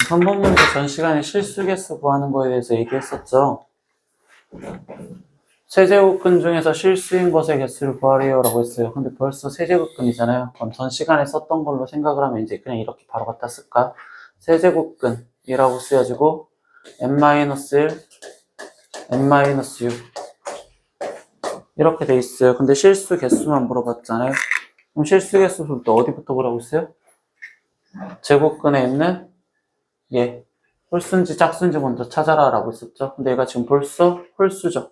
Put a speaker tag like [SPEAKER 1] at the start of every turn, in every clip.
[SPEAKER 1] 3번 문제 전 시간에 실수 개수 구하는 거에 대해서 얘기했었죠. 세제곱근 중에서 실수인 것의 개수를 구하래요 라고 했어요. 근데 벌써 세제곱근이잖아요. 그럼 전 시간에 썼던 걸로 생각을 하면 이제 그냥 이렇게 바로 갖다 쓸까? 세제곱근이라고 쓰여지고 n-1, n-6 이렇게 돼 있어요. 근데 실수 개수만 물어봤잖아요. 그럼 실수 개수를 또 어디부터 보라고 했어요? 제곱근에 있는 얘 홀수인지 짝수인지 먼저 찾아라 라고 했었죠. 근데 얘가 지금 벌써 홀수죠.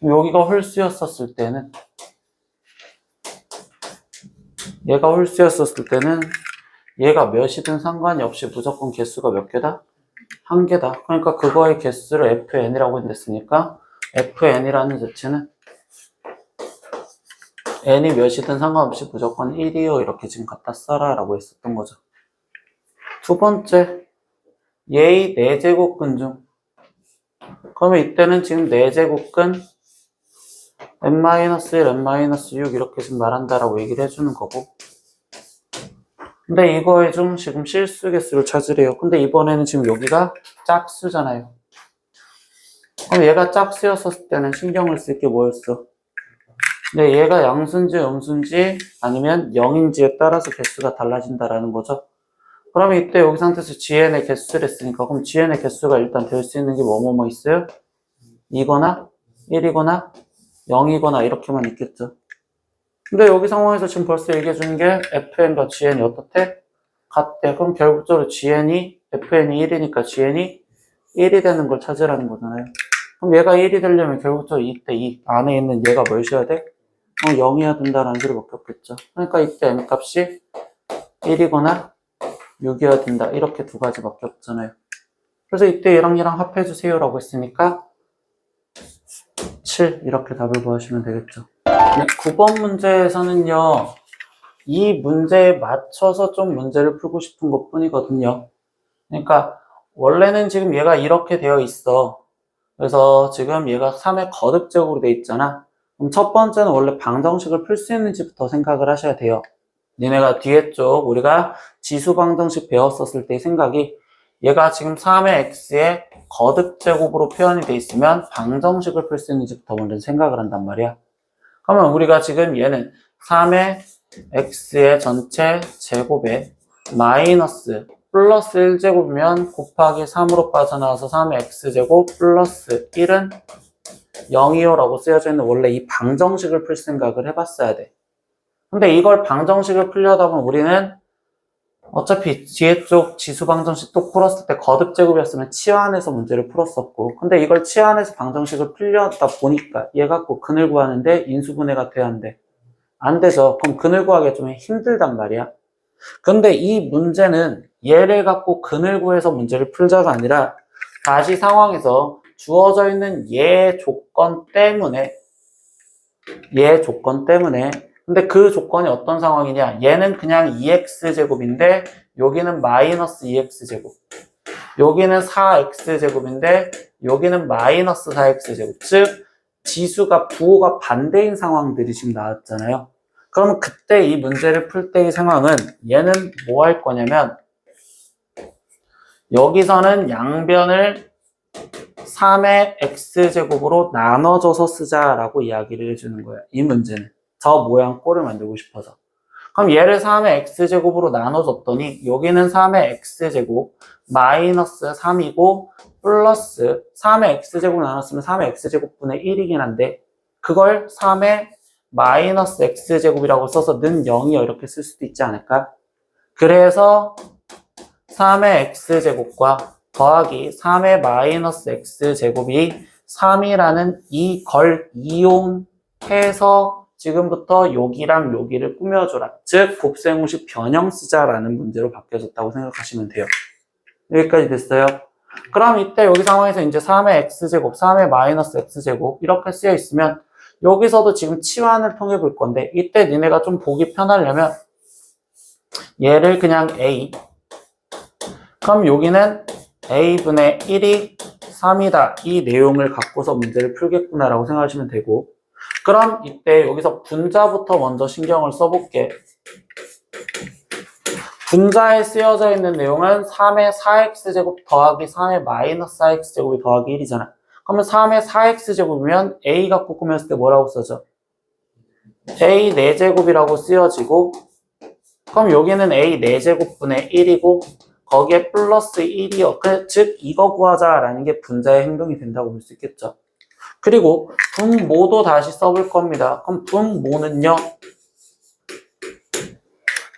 [SPEAKER 1] 여기가 홀수였었을 때는 얘가 몇이든 상관이 없이 무조건 개수가 몇 개다? 한 개다. 그러니까 그거의 개수를 fn이라고 했으니까 fn이라는 자체는 n이 몇이든 상관없이 무조건 1이요 이렇게 지금 갖다 써라 라고 했었던 거죠. 두 번째, 얘의 4제곱근 중 그러면 이때는 지금 4제곱근 n-1, n-6 이렇게 지금 말한다라고 얘기를 해주는 거고, 근데 이거에 좀 지금 실수 개수를 찾으래요. 근데 이번에는 지금 여기가 짝수잖아요. 그럼 얘가 짝수였을 때는 신경을 쓸 게 뭐였어? 근데 얘가 양수인지 음수인지 아니면 0인지에 따라서 개수가 달라진다라는 거죠. 그러면 이때 여기 상태에서 GN의 개수를 했으니까 그럼 GN의 개수가 일단 될 수 있는 게 뭐뭐뭐 있어요? 2거나 1이거나 0이거나 이렇게만 있겠죠. 근데 여기 상황에서 지금 벌써 얘기해 주는 게 FN과 GN이 어떻대? 같대. 그럼 결국적으로 GN이 FN이 1이니까 GN이 1이 되는 걸 찾으라는 거잖아요. 그럼 얘가 1이 되려면 결국적으로 이때 이 안에 있는 얘가 뭐여야 돼? 0이어야 된다라는 소리 먹혔겠죠. 그러니까 이때 M 값이 1이거나 6이어야 된다. 이렇게 두 가지 바뀌었잖아요. 그래서 이때 얘랑 합해 주세요 라고 했으니까 7 이렇게 답을 구하시면 되겠죠. 네, 9번 문제에서는요, 이 문제에 맞춰서 좀 문제를 풀고 싶은 것 뿐이거든요. 그러니까 원래는 지금 얘가 이렇게 되어 있어. 그래서 지금 얘가 3의 거듭제곱으로 되어 있잖아. 그럼 첫 번째는 원래 방정식을 풀 수 있는지부터 생각을 하셔야 돼요. 니네가 뒤에 쪽 우리가 지수 방정식 배웠었을 때의 생각이 얘가 지금 3의 x의 거듭제곱으로 표현이 돼 있으면 방정식을 풀 수 있는지부터 먼저 생각을 한단 말이야. 그러면 우리가 지금 얘는 3의 x의 전체 제곱에 마이너스 플러스 1제곱이면 곱하기 3으로 빠져나와서 3의 x제곱 플러스 1은 0이요 라고 쓰여져 있는 원래 이 방정식을 풀 생각을 해봤어야 돼. 근데 이걸 방정식을 풀려다 보면 우리는 어차피 뒤에 쪽 지수 방정식 또 풀었을 때 거듭제곱이었으면 치환해서 문제를 풀었었고, 근데 이걸 치환해서 방정식을 풀려다 보니까 얘 갖고 근을 구하는데 인수분해가 돼야 한대. 안 되죠. 그럼 근을 구하기가 좀 힘들단 말이야. 근데 이 문제는 얘를 갖고 근을 구해서 문제를 풀자가 아니라 다시 상황에서 주어져 있는 얘 조건 때문에 근데 그 조건이 어떤 상황이냐, 얘는 그냥 2x제곱인데 여기는 마이너스 2x제곱, 여기는 4x제곱인데 여기는 마이너스 4x제곱, 즉 지수가 부호가 반대인 상황들이 지금 나왔잖아요. 그러면 그때 이 문제를 풀 때의 상황은 얘는 뭐 할 거냐면 여기서는 양변을 3의 x제곱으로 나눠줘서 쓰자라고 이야기를 해주는 거예요. 이 문제는 저 모양 꼴을 만들고 싶어서. 그럼 얘를 3의 x제곱으로 나눠줬더니 여기는 3의 x제곱 마이너스 3이고 플러스 3의 x제곱 나눴으면 3의 x제곱분의 1이긴 한데 그걸 3의 마이너스 x제곱이라고 써서 는 0이요 이렇게 쓸 수도 있지 않을까? 그래서 3의 x제곱과 더하기 3의 마이너스 x제곱이 3이라는 이 걸 이용해서 지금부터 여기랑 여기를 꾸며줘라. 즉 곱셈공식 변형 쓰자라는 문제로 바뀌어졌다고 생각하시면 돼요. 여기까지 됐어요? 그럼 이때 여기 상황에서 이제 3의 x제곱, 3의 마이너스 x제곱 이렇게 쓰여 있으면 여기서도 지금 치환을 통해 볼 건데 이때 니네가 좀 보기 편하려면 얘를 그냥 a, 그럼 여기는 a분의 1이 3이다. 이 내용을 갖고서 문제를 풀겠구나라고 생각하시면 되고, 그럼 이때 여기서 분자부터 먼저 신경을 써볼게. 분자에 쓰여져 있는 내용은 3의 4x제곱 더하기 3의 마이너스 4x제곱이 더하기 1이잖아. 그러면 3의 4x제곱이면 a 갖고 꾸몄을 때 뭐라고 써져? a 4제곱이라고 쓰여지고, 그럼 여기는 a 4제곱분의 1이고 거기에 플러스 1이요. 즉 이거 구하자라는 게 분자의 행동이 된다고 볼 수 있겠죠. 그리고 분모도 다시 써볼 겁니다. 그럼 분모는요.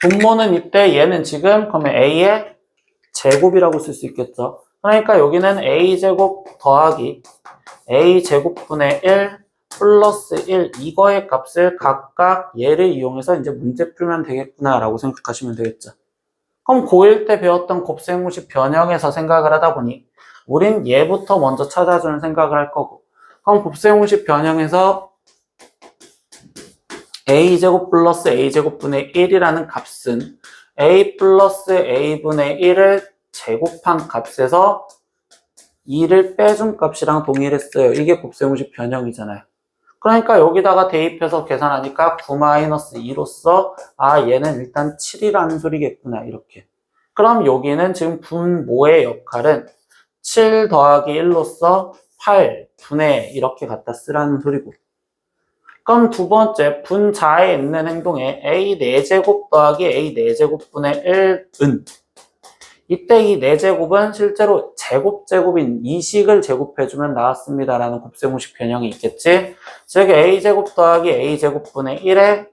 [SPEAKER 1] 분모는 이때 얘는 지금 그러면 a의 제곱이라고 쓸 수 있겠죠. 그러니까 여기는 a제곱 더하기 a제곱분의 1 플러스 1 이거의 값을 각각 얘를 이용해서 이제 문제 풀면 되겠구나 라고 생각하시면 되겠죠. 그럼 고1 때 배웠던 곱셈공식 변형에서 생각을 하다 보니 우린 얘부터 먼저 찾아주는 생각을 할 거고, 그럼 곱셈공식 변형에서 a제곱 플러스 a제곱분의 1이라는 값은 a 플러스 a분의 1을 제곱한 값에서 2를 빼준 값이랑 동일했어요. 이게 곱셈공식 변형이잖아요. 그러니까 여기다가 대입해서 계산하니까 9-2로서 얘는 일단 7이라는 소리겠구나 이렇게. 그럼 여기는 지금 분모의 역할은 7 더하기 1로서 8 분의 이렇게 갖다 쓰라는 소리고, 그럼 두 번째 분자에 있는 행동에 a 4제곱 더하기 a 4제곱분의 1은 이때 이 4제곱은 실제로 제곱인 이식을 제곱해주면 나왔습니다라는 곱셈공식 변형이 있겠지. 즉 a제곱 더하기 a제곱분의 1에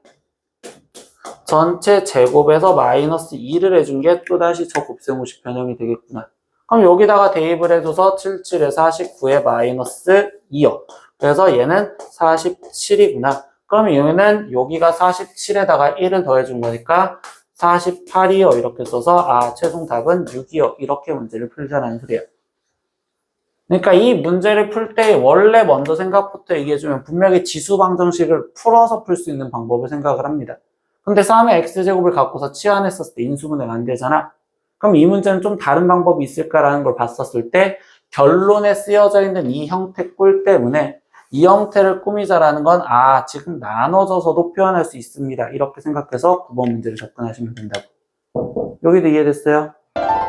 [SPEAKER 1] 전체 제곱에서 마이너스 2를 해준 게 또다시 저 곱셈공식 변형이 되겠구나. 그럼 여기다가 대입을 해줘서 77에 49에 마이너스 2요. 그래서 얘는 47이구나. 그럼 얘는 여기가 47에다가 1을 더해준 거니까 48이요. 이렇게 써서 최종 답은 6이요. 이렇게 문제를 풀자라는 소리예요. 그러니까 이 문제를 풀 때 원래 먼저 생각부터 얘기해주면 분명히 지수방정식을 풀어서 풀 수 있는 방법을 생각을 합니다. 근데 3의 x제곱을 갖고서 치환했었을 때 인수분해가 안 되잖아. 그럼 이 문제는 좀 다른 방법이 있을까라는 걸 봤었을 때 결론에 쓰여져 있는 이 형태 꼴 때문에 이 형태를 꾸미자라는 건 지금 나눠져서도 표현할 수 있습니다. 이렇게 생각해서 9번 문제를 접근하시면 된다고. 여기도 이해됐어요?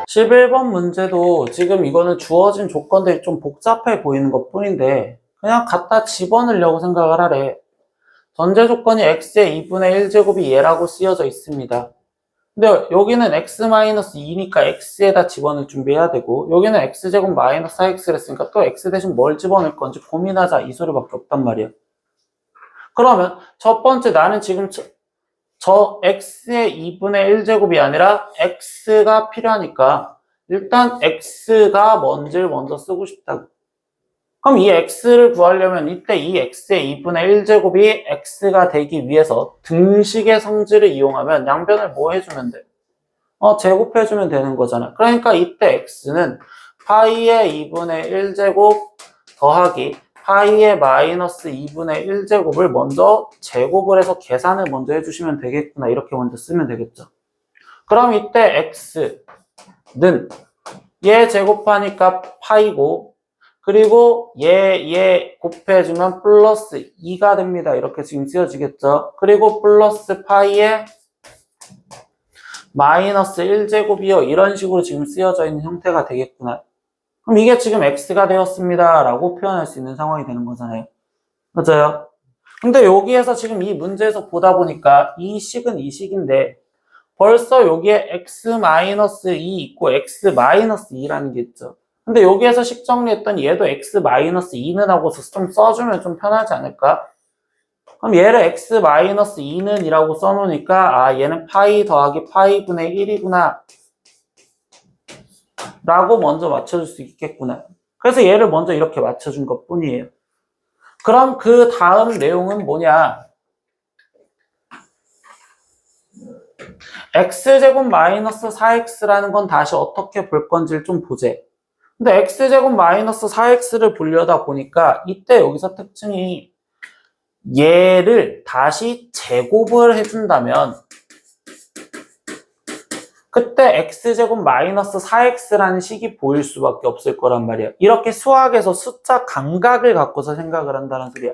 [SPEAKER 1] 11번 문제도 지금 이거는 주어진 조건들이 좀 복잡해 보이는 것 뿐인데 그냥 갖다 집어넣으려고 생각을 하래. 전제 조건이 x의 2분의 1제곱이 얘라고 쓰여져 있습니다. 근데 여기는 x-2니까 x에다 집어넣을 준비해야 되고, 여기는 x제곱 마이너스 4x를 했으니까 또 x 대신 뭘 집어넣을 건지 고민하자 이 소리밖에 없단 말이야. 그러면 첫 번째 나는 지금 저 x의 2분의 1제곱이 아니라 x가 필요하니까 일단 x가 뭔지를 먼저 쓰고 싶다고. 그럼 이 x를 구하려면 이때 이 x의 2분의 1제곱이 x가 되기 위해서 등식의 성질을 이용하면 양변을 뭐 해주면 돼? 제곱해주면 되는 거잖아. 그러니까 이때 x는 파이의 2분의 1제곱 더하기 파이의 마이너스 2분의 1제곱을 먼저 제곱을 해서 계산을 먼저 해주시면 되겠구나. 이렇게 먼저 쓰면 되겠죠. 그럼 이때 x는 얘 제곱하니까 파이고, 그리고 얘 곱해주면 플러스 2가 됩니다. 이렇게 지금 쓰여지겠죠. 그리고 플러스 파이에 마이너스 1제곱이요. 이런 식으로 지금 쓰여져 있는 형태가 되겠구나. 그럼 이게 지금 x가 되었습니다. 라고 표현할 수 있는 상황이 되는 거잖아요. 맞아요? 근데 여기에서 지금 이 문제에서 보다 보니까 이 식은 이 식인데 벌써 여기에 x-2 있고 x-2라는 게 있죠. 근데 여기에서 식 정리했더니 얘도 x-2는 하고서 좀 써주면 좀 편하지 않을까? 그럼 얘를 x-2는 이라고 써놓으니까 얘는 파이 더하기 파이분의 1이구나 라고 먼저 맞춰줄 수 있겠구나. 그래서 얘를 먼저 이렇게 맞춰준 것 뿐이에요. 그럼 그 다음 내용은 뭐냐? x제곱 마이너스 4x라는 건 다시 어떻게 볼 건지를 좀 보재. 근데 x제곱 마이너스 4x를 보려다 보니까 이때 여기서 특징이 얘를 다시 제곱을 해준다면 그때 x제곱 마이너스 4x라는 식이 보일 수밖에 없을 거란 말이야. 이렇게 수학에서 숫자 감각을 갖고서 생각을 한다는 소리야.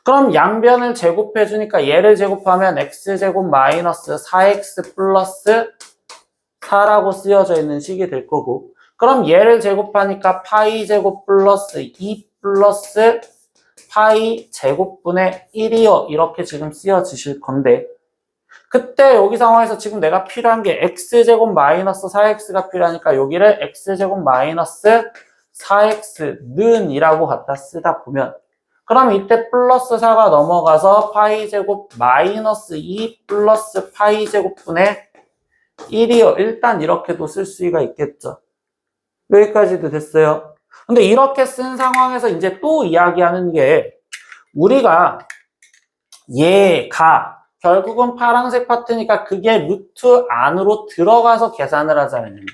[SPEAKER 1] 그럼 양변을 제곱해주니까 얘를 제곱하면 x제곱 마이너스 4x 플러스 4라고 쓰여져 있는 식이 될 거고, 그럼 얘를 제곱하니까 파이 제곱 플러스 2 플러스 파이 제곱분의 1이요. 이렇게 지금 쓰여지실 건데, 그때 여기 상황에서 지금 내가 필요한 게 x제곱 마이너스 4x가 필요하니까 여기를 x제곱 마이너스 4x는 이라고 갖다 쓰다 보면, 그럼 이때 플러스 4가 넘어가서 파이 제곱 마이너스 2 플러스 파이 제곱분의 1이요. 일단 이렇게도 쓸 수가 있겠죠. 여기까지도 됐어요. 근데 이렇게 쓴 상황에서 이제 또 이야기하는 게, 우리가 얘가 결국은 파란색 파트니까 그게 루트 안으로 들어가서 계산을 하자는 얘기예요.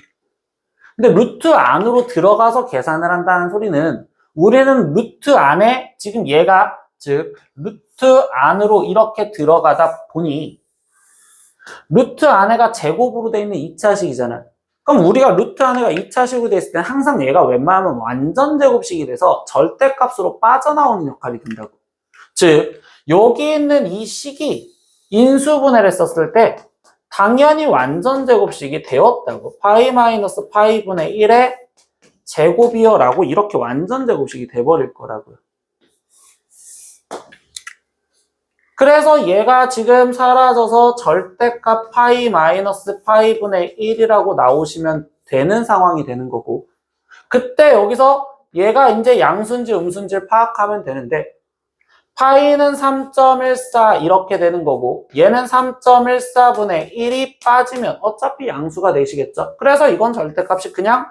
[SPEAKER 1] 근데 루트 안으로 들어가서 계산을 한다는 소리는, 우리는 루트 안에 지금 얘가, 즉 루트 안으로 이렇게 들어가다 보니 루트 안에가 제곱으로 되어 있는 2차식이잖아요. 그럼 우리가 루트 안에가 2차식으로 되어 있을 때는 항상 얘가 웬만하면 완전 제곱식이 돼서 절대값으로 빠져나오는 역할이 된다고. 즉 여기 있는 이 식이 인수분해를 했었을 때 당연히 완전 제곱식이 되었다고. 파이 마이너스 파이분의 1의 제곱이요 라고 이렇게 완전 제곱식이 돼버릴 거라고요. 그래서 얘가 지금 사라져서 절대값 파이 마이너스 파이분의 1이라고 나오시면 되는 상황이 되는 거고, 그때 여기서 얘가 이제 양수인지 음수인지를 파악하면 되는데, 파이는 3.14 이렇게 되는 거고, 얘는 3.14분의 1이 빠지면 어차피 양수가 되시겠죠. 그래서 이건 절대값이 그냥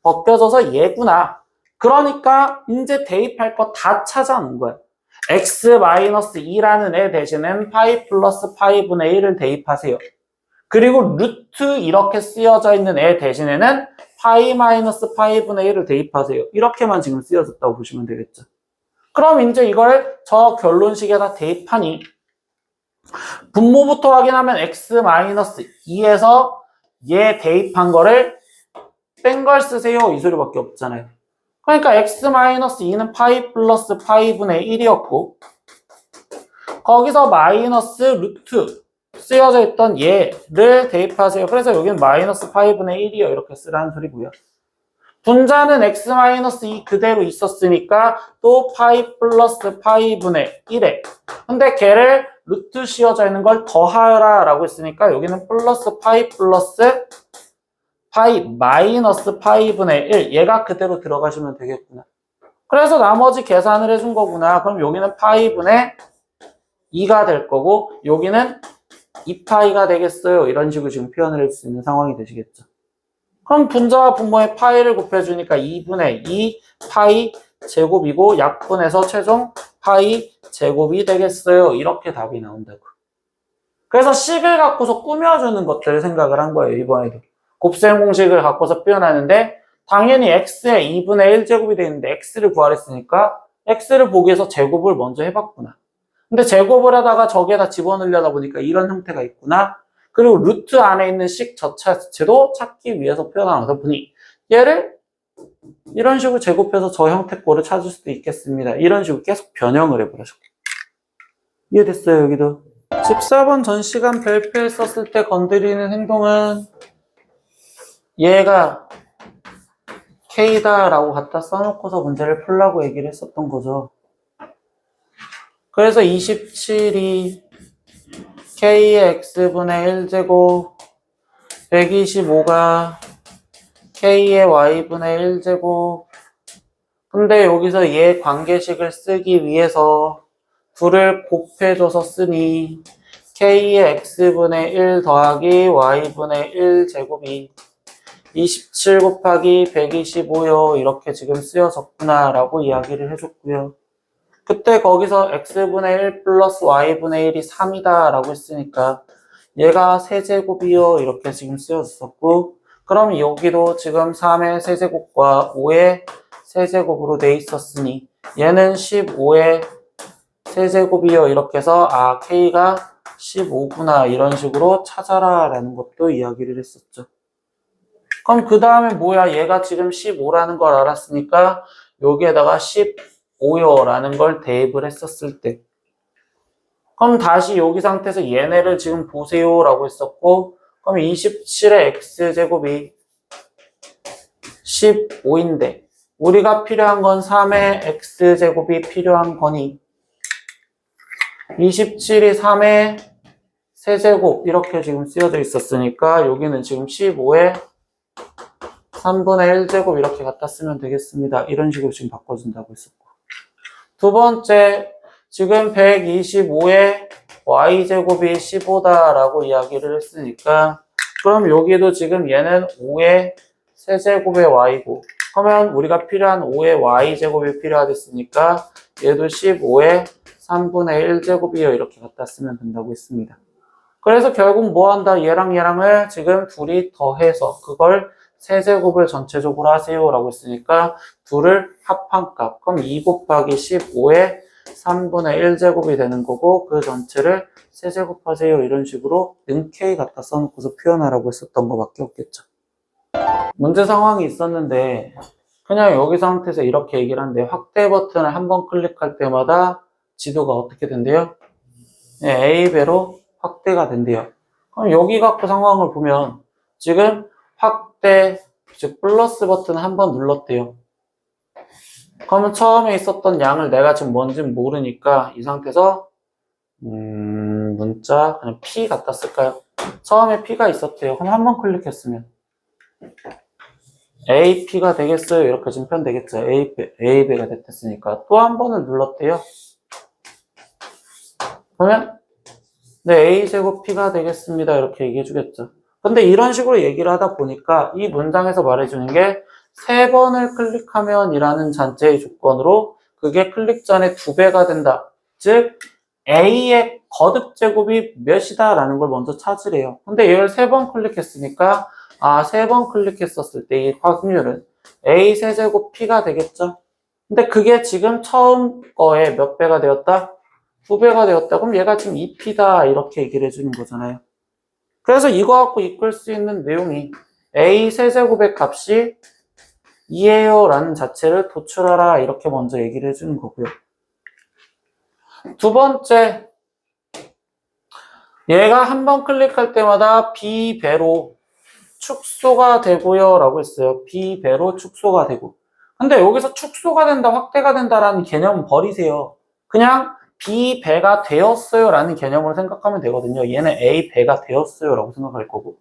[SPEAKER 1] 벗겨져서 얘구나. 그러니까 이제 대입할 거 다 찾아놓은 거예요. x-2라는 애 대신엔 파이 플러스 파이분의 1을 대입하세요. 그리고 루트 이렇게 쓰여져 있는 애 대신에는 파이 마이너스 파이분의 1을 대입하세요. 이렇게만 지금 쓰여졌다고 보시면 되겠죠. 그럼 이제 이걸 저 결론식에다 대입하니 분모부터 확인하면 x-2에서 얘 대입한 거를 뺀 걸 쓰세요. 이 소리밖에 없잖아요. 그러니까 x-2는 파이 플러스 파이분의 1이었고, 거기서 마이너스 루트 쓰여져 있던 얘를 대입하세요. 그래서 여기는 마이너스 파이분의 1이요. 이렇게 쓰라는 소리고요. 분자는 x-2 그대로 있었으니까 또 파이 플러스 파이분의 1에, 근데 걔를 루트 씌워져 있는 걸 더하라 라고 했으니까 여기는 플러스 파이 플러스 파이 마이너스 파이분의 1, 얘가 그대로 들어가시면 되겠구나. 그래서 나머지 계산을 해준 거구나. 그럼 여기는 파이분의 2가 될 거고 여기는 2파이가 되겠어요. 이런 식으로 지금 표현을 할 수 있는 상황이 되시겠죠. 그럼 분자와 분모의 파이를 곱해주니까 2분의 2 파이 제곱이고 약분해서 최종 파이 제곱이 되겠어요. 이렇게 답이 나온다고. 그래서 식을 갖고서 꾸며주는 것들을 생각을 한 거예요. 이번에도. 곱셈 공식을 갖고서 표현하는데 당연히 x의 2분의 1제곱이 되는데 x를 구하랬으니까 x를 보기 위해서 제곱을 먼저 해봤구나. 근데 제곱을 하다가 저기에다 집어넣으려다 보니까 이런 형태가 있구나. 그리고 루트 안에 있는 식 자체도 찾기 위해서 표현하다 보니 얘를 이런 식으로 제곱해서 저 형태 꼴을 찾을 수도 있겠습니다. 이런 식으로 계속 변형을 해버려서. 이해됐어요, 여기도? 14번 전 시간 별표에 썼을 때 건드리는 행동은 얘가 K다 라고 갖다 써놓고서 문제를 풀라고 얘기를 했었던 거죠. 그래서 27이 K의 X분의 1제곱 125가 K의 Y분의 1제곱. 근데 여기서 얘 관계식을 쓰기 위해서 둘을 곱해줘서 쓰니 K의 X분의 1 더하기 Y분의 1제곱이 27 곱하기 125요. 이렇게 지금 쓰여졌구나 라고 이야기를 해줬고요. 그때 거기서 x분의 1 플러스 y분의 1이 3이다 라고 했으니까 얘가 세제곱이요. 이렇게 지금 쓰여졌었고, 그럼 여기도 지금 3의 세제곱과 5의 세제곱으로 돼 있었으니 얘는 15의 세제곱이요. 이렇게 해서 K가 15구나 이런 식으로 찾아라 라는 것도 이야기를 했었죠. 그럼 그 다음에 뭐야? 얘가 지금 15라는 걸 알았으니까 여기에다가 15요라는 걸 대입을 했었을 때, 그럼 다시 여기 상태에서 얘네를 지금 보세요 라고 했었고, 그럼 27의 x제곱이 15인데 우리가 필요한 건 3의 x제곱이 필요한 거니 27이 3의 세제곱 이렇게 지금 쓰여져 있었으니까 여기는 지금 15의 3분의 1제곱 이렇게 갖다 쓰면 되겠습니다. 이런 식으로 지금 바꿔준다고 했었고 두 번째 지금 125의 y제곱이 15다라고 이야기를 했으니까 그럼 여기도 지금 얘는 5의 세제곱의 y고 그러면 우리가 필요한 5의 y제곱이 필요하겠으니까 얘도 15의 3분의 1제곱이요 이렇게 갖다 쓰면 된다고 했습니다. 그래서 결국 뭐 한다? 얘랑 얘랑을 지금 둘이 더해서 그걸 세제곱을 전체적으로 하세요 라고 했으니까 둘을 합한 값 그럼 2 곱하기 15의 3분의 1제곱이 되는 거고 그 전체를 세제곱하세요 이런 식으로 는 K 갖다 써놓고서 표현하라고 했었던 거밖에 없겠죠. 문제 상황이 있었는데 그냥 여기 상태에서 이렇게 얘기를 하는데 확대 버튼을 한번 클릭할 때마다 지도가 어떻게 된대요? 네, A배로 확대가 된대요. 그럼 여기 갖고 상황을 보면 지금 확대, 즉 플러스 버튼을 한번 눌렀대요. 그러면 처음에 있었던 양을 내가 지금 뭔지는 모르니까 이 상태에서 문자 그냥 P 갖다 쓸까요? 처음에 P가 있었대요. 그럼 한번 클릭했으면 AP가 되겠어요. 이렇게 지금 표현되겠죠. A배가 됐으니까 또 한 번을 눌렀대요. 그러면 네, A제곱 P가 되겠습니다. 이렇게 얘기해 주겠죠. 근데 이런 식으로 얘기를 하다 보니까 이 문장에서 말해주는 게 3번을 클릭하면 이라는 잔재의 조건으로 그게 클릭 전에 2배가 된다. 즉 A의 거듭제곱이 몇이다 라는 걸 먼저 찾으래요. 근데 얘를 3번 클릭했으니까 3번 클릭했었을 때 이 확률은 A 세제곱 P가 되겠죠. 근데 그게 지금 처음 거에 몇 배가 되었다? 2배가 되었다. 그럼 얘가 지금 2P다 이렇게 얘기를 해주는 거잖아요. 그래서 이거 갖고 이끌 수 있는 내용이 A 세제곱의 값이 2예요 라는 자체를 도출하라 이렇게 먼저 얘기를 해주는 거고요. 두 번째, 얘가 한 번 클릭할 때마다 B배로 축소가 되고요 라고 했어요. B배로 축소가 되고. 근데 여기서 축소가 된다, 확대가 된다라는 개념은 버리세요. 그냥 B배가 되었어요 라는 개념으로 생각하면 되거든요. 얘는 A배가 되었어요 라고 생각할 거고.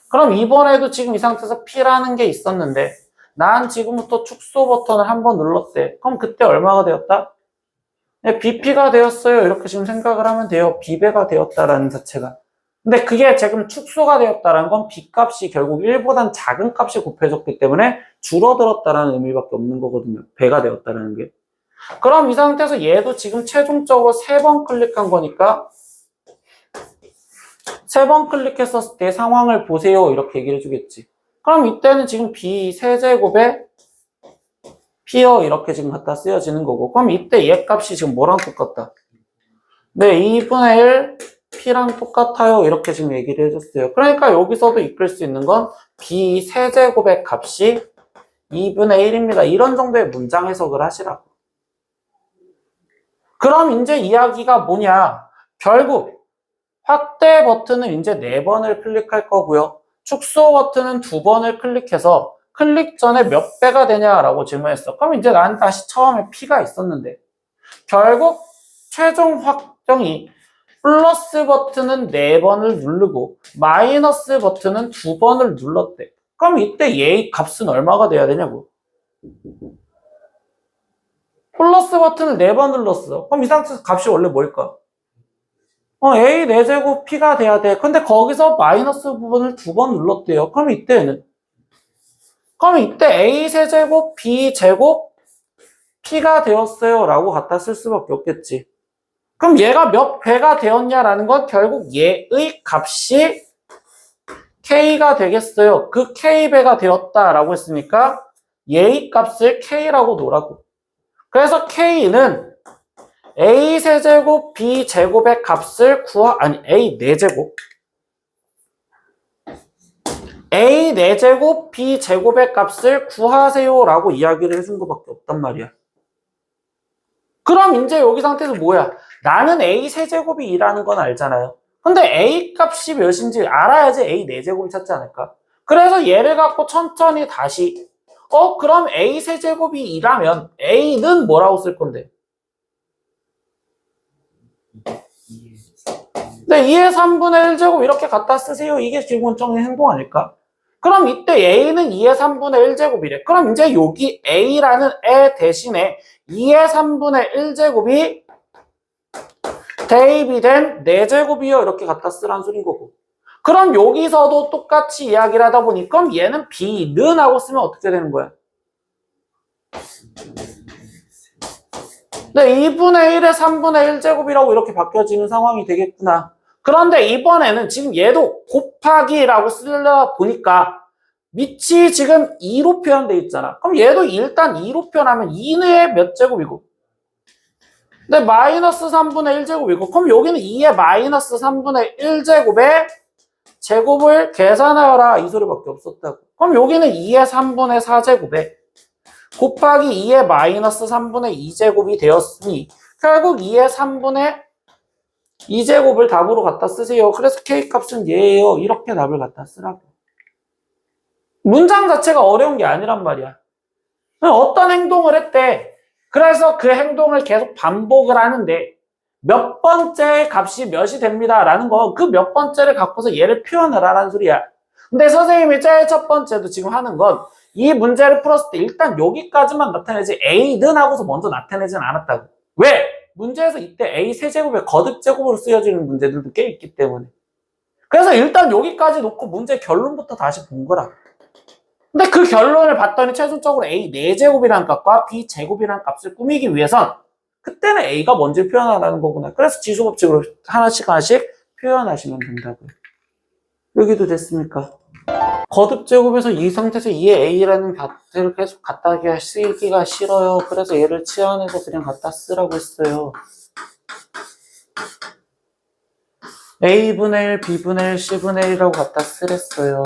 [SPEAKER 1] 그럼 이번에도 지금 이 상태에서 P라는 게 있었는데 난 지금부터 축소 버튼을 한번 눌렀대. 그럼 그때 얼마가 되었다? 네, BP가 되었어요. 이렇게 지금 생각을 하면 돼요. B배가 되었다라는 자체가. 근데 그게 지금 축소가 되었다라는 건 B값이 결국 1보단 작은 값이 곱해졌기 때문에 줄어들었다라는 의미밖에 없는 거거든요. 배가 되었다라는 게. 그럼 이 상태에서 얘도 지금 최종적으로 3번 클릭한 거니까 3번 클릭했었을 때 상황을 보세요. 이렇게 얘기를 해주겠지. 그럼 이때는 지금 B 세제곱에 P요 이렇게 지금 갖다 쓰여지는 거고 그럼 이때 얘 값이 지금 뭐랑 똑같다? 네, 2분의 1 P랑 똑같아요. 이렇게 지금 얘기를 해줬어요. 그러니까 여기서도 이끌 수 있는 건 B 세제곱의 값이 2분의 1입니다. 이런 정도의 문장 해석을 하시라고. 그럼 이제 이야기가 뭐냐? 결국 확대 버튼은 이제 4번을 클릭할 거고요. 축소 버튼은 2번을 클릭해서 클릭 전에 몇 배가 되냐라고 질문했어. 그럼 이제 난 다시 처음에 P가 있었는데 결국 최종 확정이 플러스 버튼은 4번을 누르고 마이너스 버튼은 2번을 눌렀대. 그럼 이때 얘의 값은 얼마가 돼야 되냐고. 플러스 버튼을 4번 눌렀어. 그럼 이 상태에서 값이 원래 뭘까? A 4제곱 P가 돼야 돼. 근데 거기서 마이너스 부분을 2번 눌렀대요. 그럼 이때 A 세제곱 B 제곱 P가 되었어요 라고 갖다 쓸 수밖에 없겠지. 그럼 얘가 몇 배가 되었냐라는 건 결국 얘의 값이 K가 되겠어요. 그 K배가 되었다라고 했으니까 얘의 값을 K라고 놓으라고. 그래서 K는 A 세제곱 B 제곱의 값을 A 4제곱 A 4제곱 B 제곱의 값을 구하세요 라고 이야기를 해준 것밖에 없단 말이야. 그럼 이제 여기 상태에서 뭐야? 나는 A 세제곱이 2라는 건 알잖아요. 근데 A 값이 몇인지 알아야지 A 4제곱을 찾지 않을까? 그래서 얘를 갖고 천천히 다시 그럼 A 세제곱이 2라면 A는 뭐라고 쓸 건데? 네, 2의 3분의 1제곱 이렇게 갖다 쓰세요. 이게 기본적인 행동 아닐까? 그럼 이때 A는 2의 3분의 1제곱이래. 그럼 이제 여기 A라는 애 대신에 2의 3분의 1제곱이 대입이 된 4제곱이요. 이렇게 갖다 쓰라는 소린 거고. 그럼 여기서도 똑같이 이야기를 하다 보니 그럼 얘는 B는 하고 쓰면 어떻게 되는 거야? 네, 2분의 1에 3분의 1제곱이라고 이렇게 바뀌어지는 상황이 되겠구나. 그런데 이번에는 지금 얘도 곱하기라고 쓰려 보니까 밑이 지금 2로 표현돼 있잖아. 그럼 얘도 일단 2로 표현하면 2의 몇 제곱이고? 네, 마이너스 3분의 1제곱이고 그럼 여기는 2의 마이너스 3분의 1제곱의 제곱을 계산하여라 이 소리밖에 없었다고. 그럼 여기는 2의 3분의 4제곱에 곱하기 2의 마이너스 3분의 2제곱이 되었으니 결국 2의 3분의 2제곱을 답으로 갖다 쓰세요. 그래서 K값은 얘예요. 이렇게 답을 갖다 쓰라고. 문장 자체가 어려운 게 아니란 말이야. 어떤 행동을 했대. 그래서 그 행동을 계속 반복을 하는데 몇 번째 값이 몇이 됩니다 라는 거 그 몇 번째를 갖고서 얘를 표현을 하라는 소리야. 근데 선생님이 제일 첫 번째도 지금 하는 건 이 문제를 풀었을 때 일단 여기까지만 나타내지 A는 하고서 먼저 나타내진 않았다고. 왜? 문제에서 이때 A 세제곱의 거듭제곱으로 쓰여지는 문제들도 꽤 있기 때문에. 그래서 일단 여기까지 놓고 문제 결론부터 다시 본 거라. 근데 그 결론을 봤더니 최종적으로 A 4제곱이라는 값과 B 제곱이라는 값을 꾸미기 위해선 그때는 A가 뭔지를 표현하라는 거구나. 그래서 지수법칙으로 하나씩 표현하시면 된다고요. 여기도 됐습니까? 거듭제곱에서 이 상태에서 2의 A라는 값을 계속 갖다 쓰기가 싫어요. 그래서 얘를 치환해서 그냥 갖다 쓰라고 했어요. A분의 1, B분의 1, C분의 1이라고 갖다 쓰랬어요.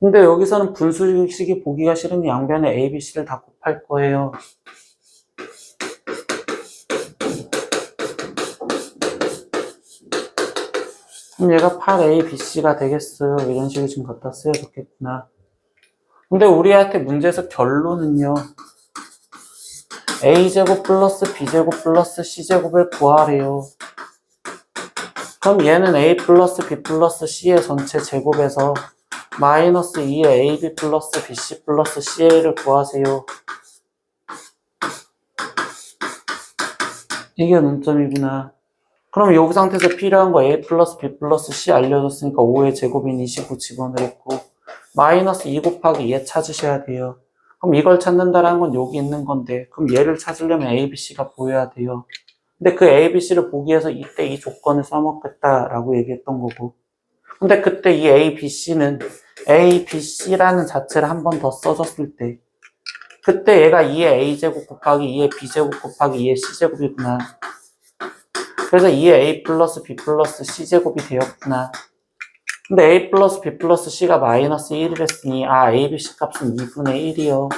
[SPEAKER 1] 근데 여기서는 분수식이 보기가 싫으니 양변에 A, B, C를 다 곱할 거예요. 그럼 얘가 8A, BC가 되겠어요. 이런 식으로 지금 갖다 써야 좋겠구나. 근데 우리한테 문제에서 결론은요. A제곱 플러스 B제곱 플러스 C제곱을 구하래요. 그럼 얘는 A 플러스 B 플러스 C의 전체 제곱에서 마이너스 2의 AB 플러스 BC 플러스 CA를 구하세요. 이게 논점이구나. 그럼 여기 상태에서 필요한 거 A 플러스 B 플러스 C 알려줬으니까 5의 제곱인 29 집어넣고 마이너스 2 곱하기 2에 찾으셔야 돼요. 그럼 이걸 찾는다라는 건 여기 있는 건데 그럼 얘를 찾으려면 A, B, C가 보여야 돼요. 근데 그 A, B, C를 보기 위해서 이때 이 조건을 써먹겠다라고 얘기했던 거고 근데 그때 이 A, B, C는 A, B, C라는 자체를 한 번 더 써줬을 때 그때 얘가 2의 A제곱 곱하기 2의 B제곱 곱하기 2의 C제곱이구나. 그래서 2의 A 플러스 B 플러스 C제곱이 되었구나. 근데 A 플러스 B 플러스 C가 마이너스 1이랬으니 A, B, C 값은 2분의 1이요.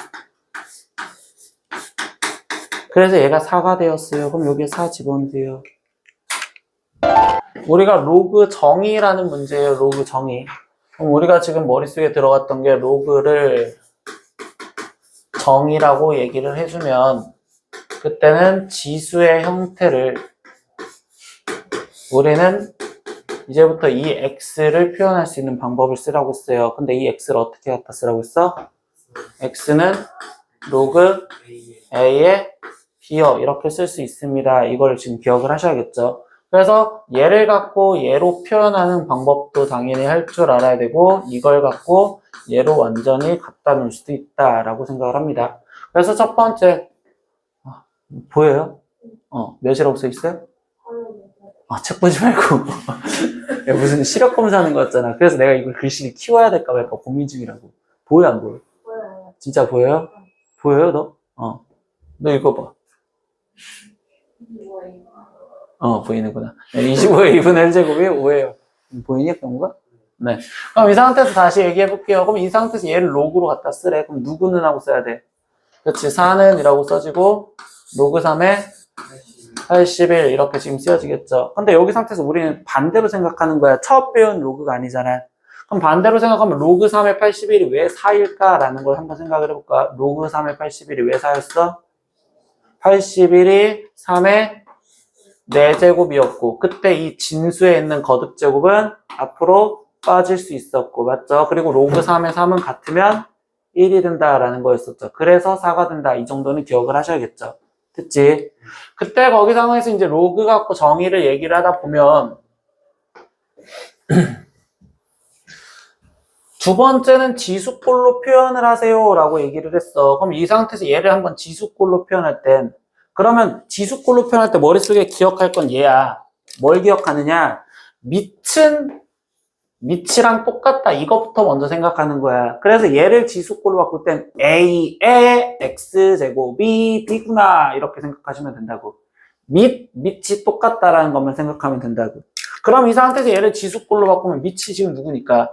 [SPEAKER 1] 그래서 얘가 4가 되었어요. 그럼 여기에 4 집어넣으세요. 우리가 로그 정의라는 문제예요. 로그 정의. 그럼 우리가 지금 머릿속에 들어갔던 게 로그를 정의라고 얘기를 해주면 그때는 지수의 형태를 우리는 이제부터 이 x를 표현할 수 있는 방법을 쓰라고 했어요. 근데 이 x를 어떻게 갖다 쓰라고 했어? x는 로그 a의 b요. 이렇게 쓸 수 있습니다. 이걸 지금 기억을 하셔야겠죠. 그래서 얘를 갖고 얘로 표현하는 방법도 당연히 할 줄 알아야 되고 이걸 갖고 얘로 완전히 갖다 놓을 수도 있다라고 생각을 합니다. 그래서 첫 번째 보여요? 몇이라고 써 있어요? 책 보지 말고 무슨 시력 검사하는 거 같잖아. 그래서 내가 이걸 글씨를 키워야 될까 말까 고민 중이라고. 보여 안 보여?
[SPEAKER 2] 보여요.
[SPEAKER 1] 진짜 보여요? 보여요 너? 너 읽어봐. 보이는구나. 25의 2분의 1제곱이 5예요. 보이니 경우가? 네. 그럼 이 상태에서 다시 얘기해 볼게요. 그럼 이 상태에서 얘를 로그로 갖다 쓰래. 그럼 누구는 하고 써야 돼? 그렇지. 4는 이라고 써지고 로그 3에 81 이렇게 지금 쓰여지겠죠. 근데 여기 상태에서 우리는 반대로 생각하는 거야. 처음 배운 로그가 아니잖아. 그럼 반대로 생각하면 로그 3의 81이 왜 4일까라는 걸 한번 생각을 해볼까? 로그 3의 81이 왜 4였어? 81이 3의 4제곱이었고 그때 이 진수에 있는 거듭제곱은 앞으로 빠질 수 있었고 맞죠? 그리고 로그 3의 3은 같으면 1이 된다라는 거였었죠. 그래서 4가 된다. 이 정도는 기억을 하셔야겠죠. 됐지? 그때 거기 상황에서 이제 로그 갖고 정의를 얘기를 하다 보면 두 번째는 지수꼴로 표현을 하세요 라고 얘기를 했어. 그럼 이 상태에서 얘를 한번 지수꼴로 표현할 땐 그러면 지수꼴로 표현할 때 머릿속에 기억할 건 얘야. 뭘 기억하느냐? 밑이랑 똑같다. 이것부터 먼저 생각하는 거야. 그래서 얘를 지수꼴로 바꿀 땐 A의 X제곱이 B구나. 이렇게 생각하시면 된다고. 밑이 똑같다라는 것만 생각하면 된다고. 그럼 이 상태에서 얘를 지수꼴로 바꾸면 밑이 지금 누구니까?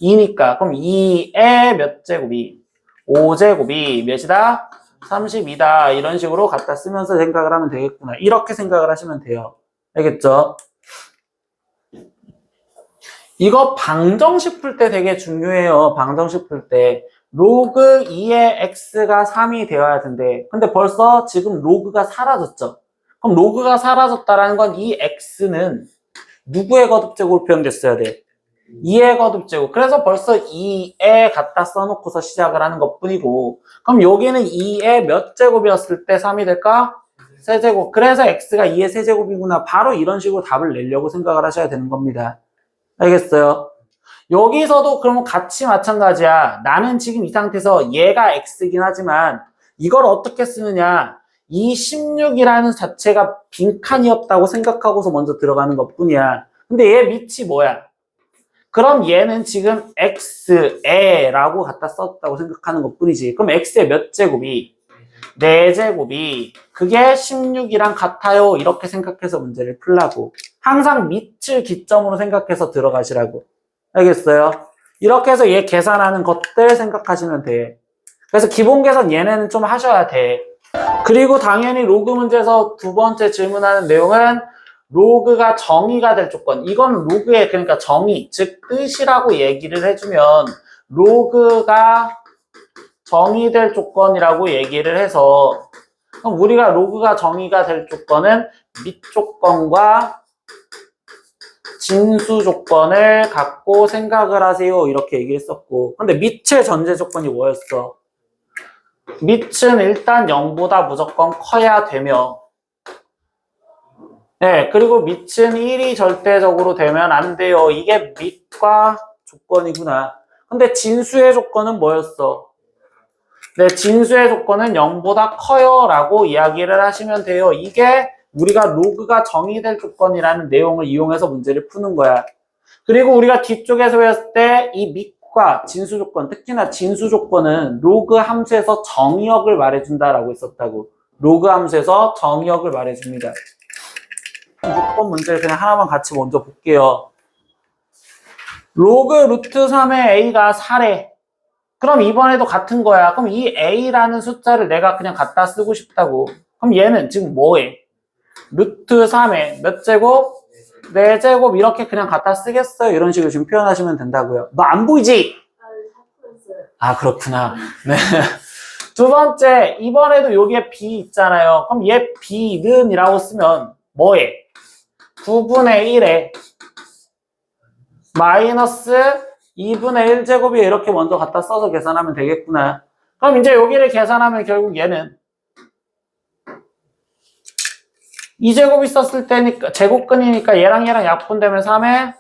[SPEAKER 1] 2니까. 그럼 2의 몇 제곱이? 5제곱이 몇이다? 32다. 이런 식으로 갖다 쓰면서 생각을 하면 되겠구나. 이렇게 생각을 하시면 돼요. 알겠죠? 이거 방정식 풀 때 되게 중요해요. 방정식 풀 때. 로그 2의 x가 3이 되어야 된대. 근데 벌써 지금 로그가 사라졌죠. 그럼 로그가 사라졌다라는 건 이 x는 누구의 거듭제곱으로 표현됐어야 돼? 2의 거듭제곱. 그래서 벌써 2에 갖다 써놓고서 시작을 하는 것 뿐이고 그럼 여기는 2의 몇 제곱이었을 때 3이 될까? 세제곱. 그래서 x가 2의 세제곱이구나. 바로 이런 식으로 답을 내려고 생각을 하셔야 되는 겁니다. 알겠어요? 여기서도 그러면 같이 마찬가지야. 나는 지금 이 상태에서 얘가 x긴 하지만 이걸 어떻게 쓰느냐. 이 16이라는 자체가 빈칸이었다고 생각하고서 먼저 들어가는 것 뿐이야. 근데 얘 밑이 뭐야? 그럼 얘는 지금 x에라고 갖다 썼다고 생각하는 것 뿐이지. 그럼 x의 몇 제곱이? 4제곱이 그게 16이랑 같아요. 이렇게 생각해서 문제를 풀라고. 항상 밑을 기점으로 생각해서 들어가시라고. 알겠어요? 이렇게 해서 얘 계산하는 것들 생각하시면 돼. 그래서 기본 계산 얘네는 좀 하셔야 돼. 그리고 당연히 로그 문제에서 두 번째 질문하는 내용은 로그가 정의가 될 조건. 이건 로그의 그러니까 정의, 즉 뜻이라고 얘기를 해주면 로그가 정의될 조건이라고 얘기를 해서 그럼 우리가 로그가 정의가 될 조건은 밑 조건과 진수 조건을 갖고 생각을 하세요. 이렇게 얘기했었고 근데 밑의 전제 조건이 뭐였어? 밑은 일단 0보다 무조건 커야 되며 네, 그리고 밑은 1이 절대적으로 되면 안 돼요. 이게 밑과 조건이구나. 근데 진수의 조건은 뭐였어? 네, 진수의 조건은 0보다 커요 라고 이야기를 하시면 돼요. 이게 우리가 로그가 정의될 조건이라는 내용을 이용해서 문제를 푸는 거야. 그리고 우리가 뒤쪽에서 배웠을 때 이 밑과 진수 조건, 특히나 진수 조건은 로그 함수에서 정의역을 말해준다라고 했었다고. 로그 함수에서 정의역을 말해줍니다. 6번 문제를 그냥 하나만 같이 먼저 볼게요. 로그 루트 3의 a가 4래. 그럼 이번에도 같은 거야. 그럼 이 a라는 숫자를 내가 그냥 갖다 쓰고 싶다고. 그럼 얘는 지금 뭐해? 루트 3의 몇 제곱? 4제곱 이렇게 그냥 갖다 쓰겠어요. 이런 식으로 지금 표현하시면 된다고요. 너 안 보이지? 아 그렇구나. 네. 두 번째, 이번에도 여기에 b 있잖아요. 그럼 얘 b는 이라고 쓰면 뭐해? 9분의 1에 마이너스 2분의 1제곱이 이렇게 먼저 갖다 써서 계산하면 되겠구나. 그럼 이제 여기를 계산하면 결국 얘는 2제곱이 있었을 때니까 제곱근이니까 얘랑 약분되면 3에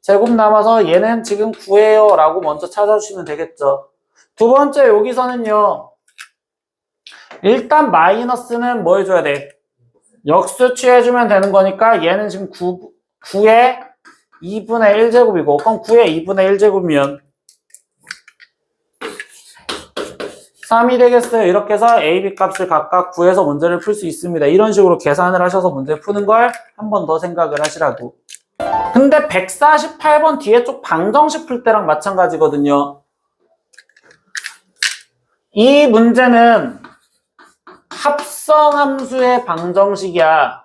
[SPEAKER 1] 제곱 남아서 얘는 지금 9예요 라고 먼저 찾아주시면 되겠죠. 두 번째 여기서는요. 일단 마이너스는 뭐 해줘야 돼? 역수 취해주면 되는 거니까 얘는 지금 9의 2분의 1제곱이고 그럼 9의 2분의 1제곱이면 3이 되겠어요. 이렇게 해서 A, B 값을 각각 구해서 문제를 풀 수 있습니다. 이런 식으로 계산을 하셔서 문제 푸는 걸 한 번 더 생각을 하시라고. 근데 148번 뒤에 쪽 방정식 풀 때랑 마찬가지거든요. 이 문제는 합성함수의 방정식이야.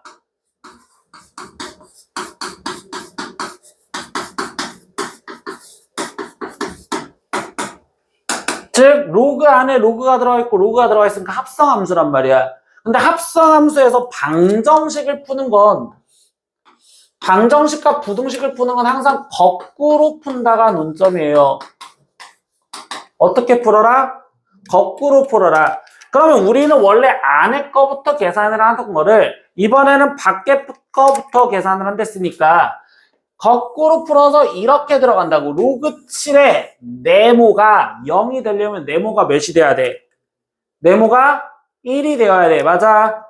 [SPEAKER 1] 즉 로그 안에 로그가 들어가 있고 로그가 들어가 있으니까 합성함수란 말이야. 근데 합성함수에서 방정식을 푸는 건 방정식과 부등식을 푸는 건 항상 거꾸로 푼다가 논점이에요. 어떻게 풀어라? 거꾸로 풀어라. 그러면 우리는 원래 안에 거부터 계산을 하던 거를 이번에는 밖에 거부터 계산을 한댔으니까 거꾸로 풀어서 이렇게 들어간다고. 로그 7의 네모가 0이 되려면 네모가 몇이 돼야 돼? 네모가 1이 되어야 돼. 맞아.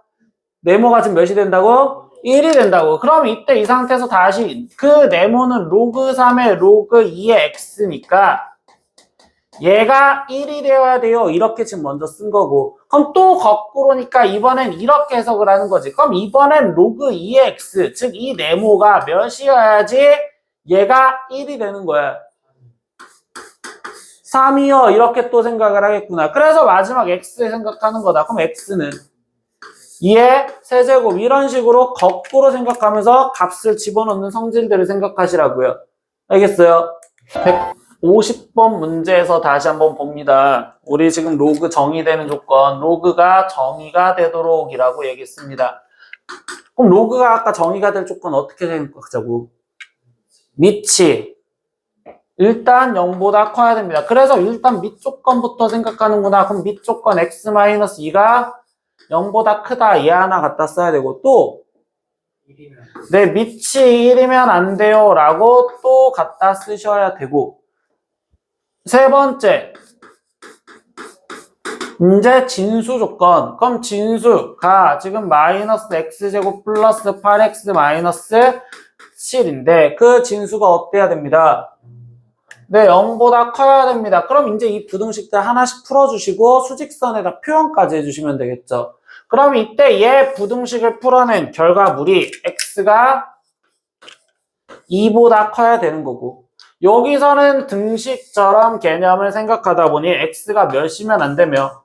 [SPEAKER 1] 네모가 지금 몇이 된다고? 1이 된다고. 그럼 이때 이 상태에서 다시 그 네모는 로그 3의 로그 2의 x니까 얘가 1이 되어야 돼요. 이렇게 지금 먼저 쓴 거고. 그럼 또 거꾸로니까 이번엔 이렇게 해석을 하는 거지. 그럼 이번엔 로그 2의 x, 즉 이 네모가 몇이어야지 얘가 1이 되는 거야. 3이요. 이렇게 또 생각을 하겠구나. 그래서 마지막 x 생각하는 거다. 그럼 x는 2의 세제곱 이런 식으로 거꾸로 생각하면서 값을 집어넣는 성질들을 생각하시라고요. 알겠어요? 150번 문제에서 다시 한번 봅니다. 우리 지금 로그 정의되는 조건, 로그가 정의가 되도록 이라고 얘기했습니다. 그럼 로그가 아까 정의가 될 조건 어떻게 생각하자고? 밑이 일단 0보다 커야 됩니다. 그래서 일단 밑 조건부터 생각하는구나. 그럼 밑 조건 x-2가 0보다 크다. 얘 하나 갖다 써야 되고 또 네, 밑이 1이면 안 돼요 라고 또 갖다 쓰셔야 되고 세 번째 이제 진수 조건. 그럼 진수가 지금 마이너스 x제곱 플러스 8x 마이너스 7인데 그 진수가 어때야 됩니다? 네, 0보다 커야 됩니다. 그럼 이제 이 부등식들 하나씩 풀어주시고 수직선에다 표현까지 해주시면 되겠죠. 그럼 이때 얘 부등식을 풀어낸 결과물이 x가 2보다 커야 되는 거고 여기서는 등식처럼 개념을 생각하다 보니 x가 몇이면 안 되며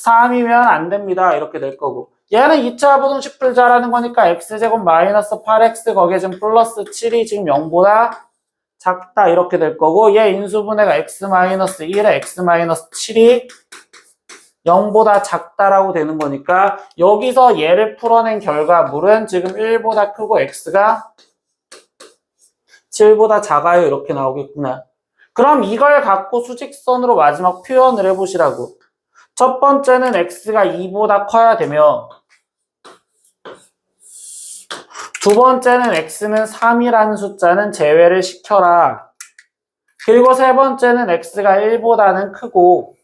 [SPEAKER 1] 3이면 안 됩니다. 이렇게 될 거고 얘는 2차 부등식 풀자라는 거니까 x제곱 마이너스 8x 거기에 지금 플러스 7이 지금 0보다 작다 이렇게 될 거고 얘 인수분해가 x-1에 x-7이 0보다 작다라고 되는 거니까 여기서 얘를 풀어낸 결과물은 지금 1보다 크고 x가 7보다 작아요. 이렇게 나오겠구나. 그럼 이걸 갖고 수직선으로 마지막 표현을 해보시라고. 첫 번째는 x가 2보다 커야 되며 두 번째는 x는 3이라는 숫자는 제외를 시켜라. 그리고 세 번째는 x가 1보다는 크고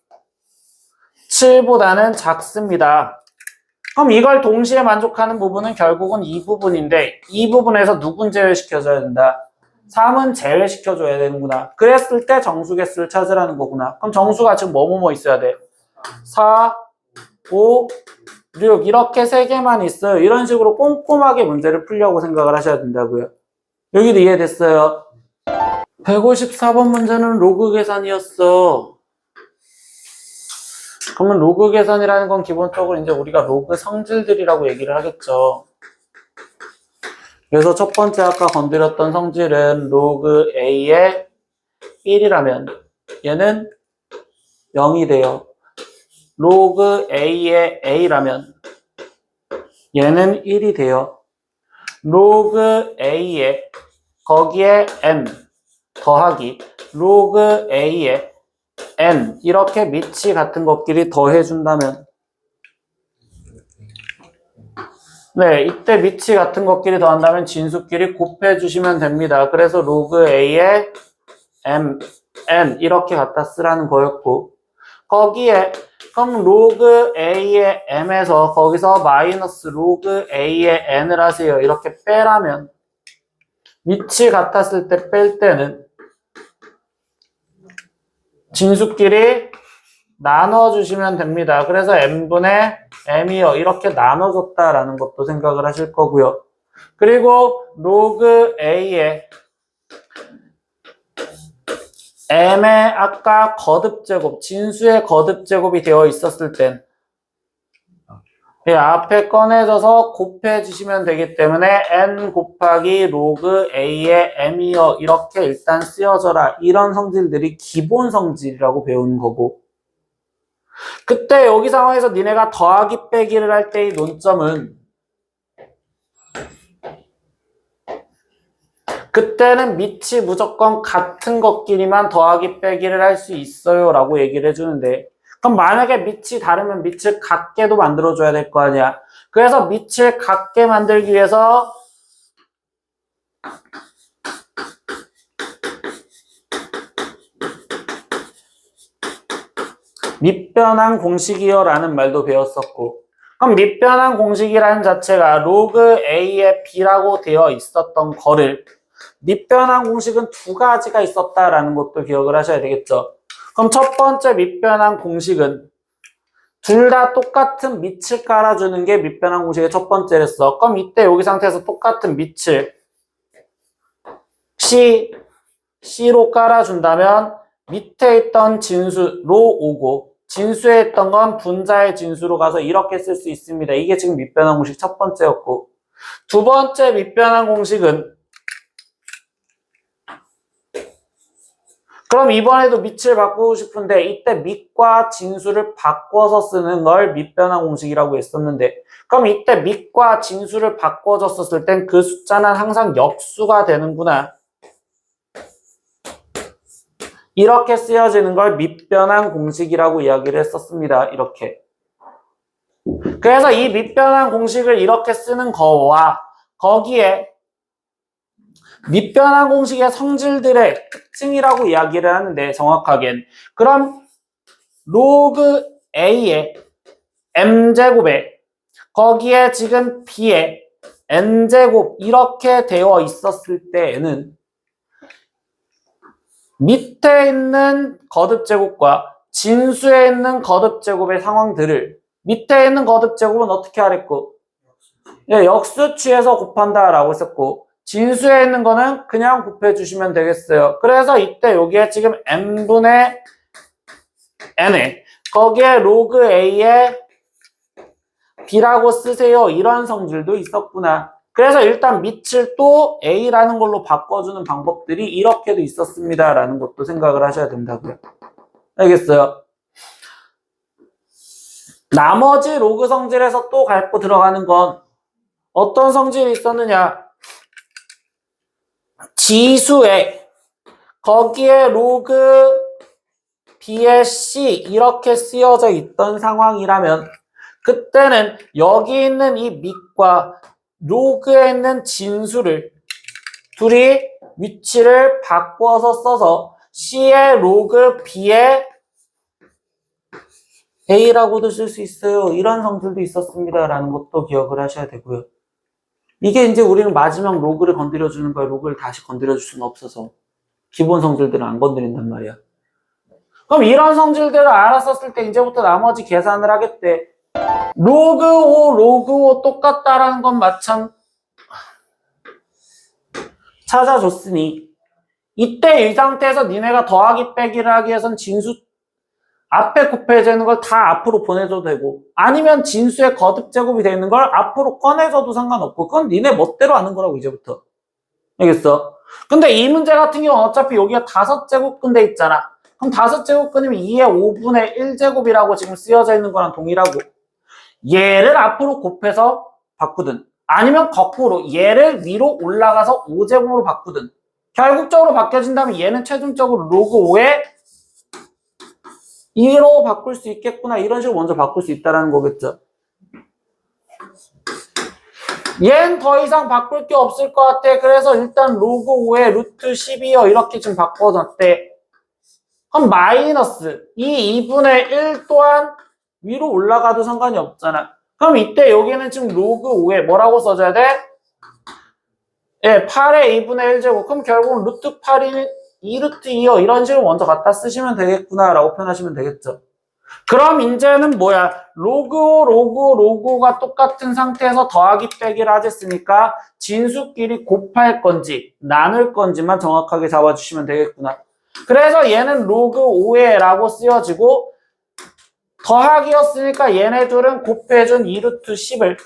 [SPEAKER 1] 7보다는 작습니다. 그럼 이걸 동시에 만족하는 부분은 결국은 이 부분인데 이 부분에서 누군 제외시켜줘야 된다? 3은 제외시켜줘야 되는구나. 그랬을 때 정수개수를 찾으라는 거구나. 그럼 정수가 지금 뭐뭐뭐 있어야 돼? 4, 5, 6 이렇게 세 개만 있어요. 이런 식으로 꼼꼼하게 문제를 풀려고 생각을 하셔야 된다고요. 여기도 이해됐어요? 154번 문제는 로그 계산이었어. 그러면 로그 계산이라는 건 기본적으로 이제 우리가 로그 성질들이라고 얘기를 하겠죠. 그래서 첫 번째 아까 건드렸던 성질은 로그 A의 1이라면 얘는 0이 돼요. 로그 A의 A라면 얘는 1이 돼요. 로그 A의 거기에 N 더하기 로그 A의 N 이렇게 밑이 같은 것끼리 더해준다면 네, 이때 밑이 같은 것끼리 더한다면 진수끼리 곱해주시면 됩니다. 그래서 로그 A의 M, N 이렇게 갖다 쓰라는 거였고 거기에 그럼 로그 A의 M에서 거기서 마이너스 로그 A의 N을 하세요. 이렇게 빼라면 밑이 같았을 때 뺄 때는 진수끼리 나눠주시면 됩니다. 그래서 n분의 m이요. 이렇게 나눠줬다라는 것도 생각을 하실 거고요. 그리고 로그 a의 m의 아까 거듭제곱, 진수의 거듭제곱이 되어 있었을 땐 예, 앞에 꺼내져서 곱해주시면 되기 때문에 n 곱하기 로그 a의 m이요. 이렇게 일단 쓰여져라. 이런 성질들이 기본 성질이라고 배우는 거고. 그때 여기 상황에서 니네가 더하기 빼기를 할 때의 논점은 그때는 밑이 무조건 같은 것끼리만 더하기 빼기를 할 수 있어요 라고 얘기를 해주는데 그럼 만약에 밑이 다르면 밑을 같게도 만들어줘야 될 거 아니야. 그래서 밑을 같게 만들기 위해서 밑변환 공식이요 라는 말도 배웠었고 그럼 밑변환 공식이라는 자체가 로그 a의 b라고 되어 있었던 거를 밑변환 공식은 두 가지가 있었다라는 것도 기억을 하셔야 되겠죠. 그럼 첫 번째 밑변환 공식은 둘 다 똑같은 밑을 깔아주는 게 밑변환 공식의 첫 번째랬어. 그럼 이때 여기 상태에서 똑같은 밑을 C로 깔아준다면 밑에 있던 진수로 오고 진수에 있던 건 분자의 진수로 가서 이렇게 쓸 수 있습니다. 이게 지금 밑변환 공식 첫 번째였고 두 번째 밑변환 공식은 그럼 이번에도 밑을 바꾸고 싶은데 이때 밑과 진수를 바꿔서 쓰는 걸 밑변환 공식이라고 했었는데 그럼 이때 밑과 진수를 바꿔줬었을 땐 그 숫자는 항상 역수가 되는구나. 이렇게 쓰여지는 걸 밑변환 공식이라고 이야기를 했었습니다. 이렇게. 그래서 이 밑변환 공식을 이렇게 쓰는 거와 거기에 밑변환 공식의 성질들의 특징이라고 이야기를 하는데 정확하게는 그럼 로그 a의 m제곱에 거기에 지금 b의 n제곱 이렇게 되어 있었을 때에는 밑에 있는 거듭제곱과 진수에 있는 거듭제곱의 상황들을 밑에 있는 거듭제곱은 어떻게 하랬고 예, 역수 취해서 곱한다 라고 했었고 진수에 있는 거는 그냥 곱해주시면 되겠어요. 그래서 이때 여기에 지금 n분의 n에 거기에 로그 a에 b라고 쓰세요. 이런 성질도 있었구나. 그래서 일단 밑을 또 a라는 걸로 바꿔주는 방법들이 이렇게도 있었습니다. 라는 것도 생각을 하셔야 된다고요. 알겠어요? 나머지 로그 성질에서 또 갈고 들어가는 건 어떤 성질이 있었느냐? 지수에 거기에 로그 b의 c 이렇게 쓰여져 있던 상황이라면 그때는 여기 있는 이 밑과 로그에 있는 진수를 둘이 위치를 바꿔서 써서 c의 로그 b의 a라고도 쓸 수 있어요. 이런 성질도 있었습니다. 라는 것도 기억을 하셔야 되고요. 이게 이제 우리는 마지막 로그를 건드려주는 거야. 로그를 다시 건드려줄 수는 없어서 기본 성질들은 안 건드린단 말이야. 그럼 이런 성질들을 알았었을 때 이제부터 나머지 계산을 하겠대. 로그 5, 로그 5 똑같다라는 건 마찬 찾아줬으니 이때 이 상태에서 니네가 더하기 빼기를 하기 위해선 진수 앞에 곱해지는 걸 다 앞으로 보내줘도 되고 아니면 진수의 거듭 제곱이 되는 걸 앞으로 꺼내줘도 상관없고 그건 니네 멋대로 하는 거라고 이제부터. 알겠어? 근데 이 문제 같은 경우는 어차피 여기가 5제곱근 돼 있잖아. 그럼 5제곱근이면 2의 5분의 1제곱이라고 지금 쓰여져 있는 거랑 동일하고 얘를 앞으로 곱해서 바꾸든 아니면 거꾸로 얘를 위로 올라가서 5제곱으로 바꾸든 결국적으로 바뀌어진다면 얘는 최종적으로 로그 5에 2로 바꿀 수 있겠구나. 이런 식으로 먼저 바꿀 수 있다는 거겠죠. 얘는 더 이상 바꿀 게 없을 것 같아. 그래서 일단 로그 5에 루트 12요. 이렇게 좀 바꿔줬대. 그럼 마이너스 이 2분의 1 또한 위로 올라가도 상관이 없잖아. 그럼 이때 여기는 지금 로그 5에 뭐라고 써줘야 돼? 예, 8의 2분의 1제곱. 그럼 결국은 루트 8이 2루트 2요. 이런 식으로 먼저 갖다 쓰시면 되겠구나 라고 표현하시면 되겠죠. 그럼 이제는 뭐야? 로그 5, 로그 5, 로그 5가 똑같은 상태에서 더하기 빼기를 하셨으니까 진수끼리 곱할 건지 나눌 건지만 정확하게 잡아주시면 되겠구나. 그래서 얘는 로그 5에 라고 쓰여지고 더하기였으니까 얘네 둘은 곱해준 2루트 10을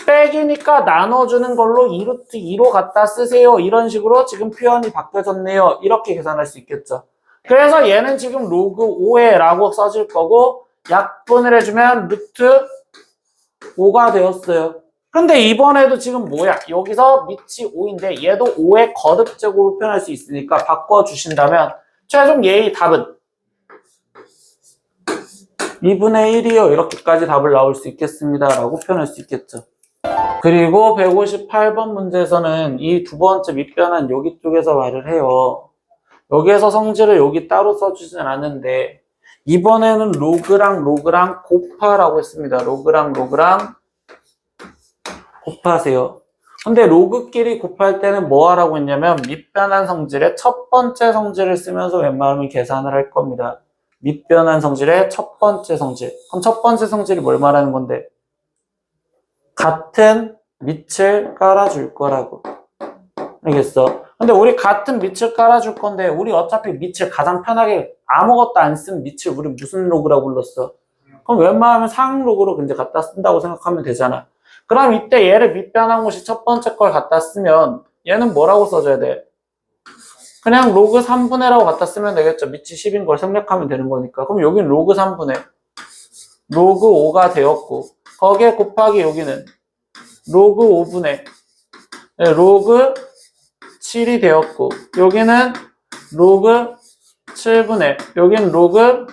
[SPEAKER 1] 빼기니까 나눠주는 걸로 2루트 2로 갖다 쓰세요. 이런 식으로 지금 표현이 바뀌어졌네요. 이렇게 계산할 수 있겠죠. 그래서 얘는 지금 로그 5에 라고 써질 거고 약분을 해주면 루트 5가 되었어요. 근데 이번에도 지금 뭐야? 여기서 밑이 5인데 얘도 5의 거듭제곱으로 표현할 수 있으니까 바꿔주신다면 최종 얘의 답은 2분의 1이요. 이렇게까지 답을 나올 수 있겠습니다. 라고 표현할 수 있겠죠. 그리고 158번 문제에서는 이 두 번째 밑변환 여기 쪽에서 말을 해요. 여기에서 성질을 여기 따로 써주진 않는데 이번에는 로그랑 곱하라고 했습니다. 로그랑 곱하세요. 근데 로그끼리 곱할 때는 뭐 하라고 했냐면 밑변환 성질의 첫 번째 성질을 쓰면서 웬만하면 계산을 할 겁니다. 밑변환 성질의 첫 번째 성질. 그럼 첫 번째 성질이 뭘 말하는 건데? 같은 밑을 깔아줄 거라고. 알겠어? 근데 우리 같은 밑을 깔아줄 건데 우리 어차피 밑을 가장 편하게 아무것도 안 쓴 밑을 우리 무슨 로그라고 불렀어? 그럼 웬만하면 상응 로그로 이제 갖다 쓴다고 생각하면 되잖아. 그럼 이때 얘를 밑변환 곳이 첫 번째 걸 갖다 쓰면 얘는 뭐라고 써줘야 돼? 그냥 로그 3분의 라고 갖다 쓰면 되겠죠. 밑이 10인 걸 생략하면 되는 거니까. 그럼 여기는 로그 3분의 로그 5가 되었고 거기에 곱하기 여기는 로그 5분의 로그 7이 되었고 여기는 로그 7분의 여기는 로그